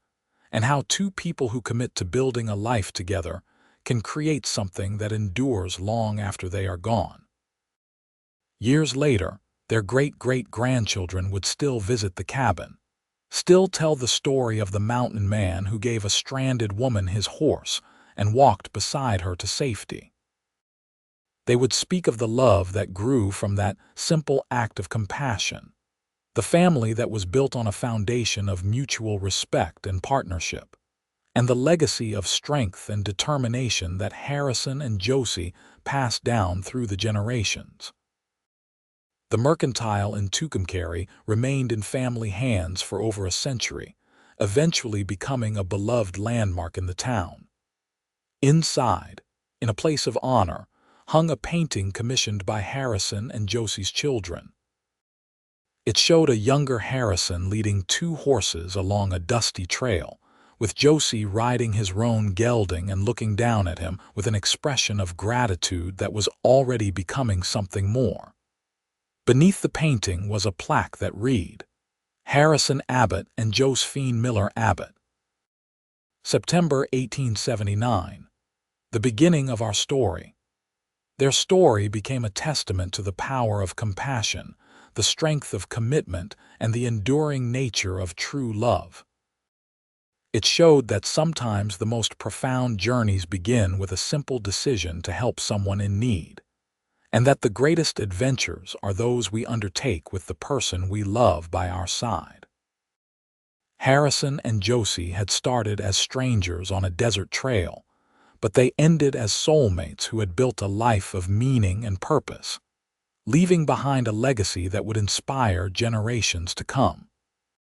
and how two people who commit to building a life together can create something that endures long after they are gone. Years later, their great-great-grandchildren would still visit the cabin, still tell the story of the mountain man who gave a stranded woman his horse and walked beside her to safety. They would speak of the love that grew from that simple act of compassion, the family that was built on a foundation of mutual respect and partnership, and the legacy of strength and determination that Harrison and Josie passed down through the generations. The mercantile in Tucumcari remained in family hands for over a century, eventually becoming a beloved landmark in the town. Inside, in a place of honor, hung a painting commissioned by Harrison and Josie's children. It showed a younger Harrison leading 2 horses along a dusty trail, with Josie riding his roan gelding and looking down at him with an expression of gratitude that was already becoming something more. Beneath the painting was a plaque that read, "Harrison Abbott and Josie Miller Abbott." September 1879. The beginning of our story. Their story became a testament to the power of compassion, the strength of commitment, and the enduring nature of true love. It showed that sometimes the most profound journeys begin with a simple decision to help someone in need, and that the greatest adventures are those we undertake with the person we love by our side. Harrison and Josie had started as strangers on a desert trail, but they ended as soulmates who had built a life of meaning and purpose, leaving behind a legacy that would inspire generations to come.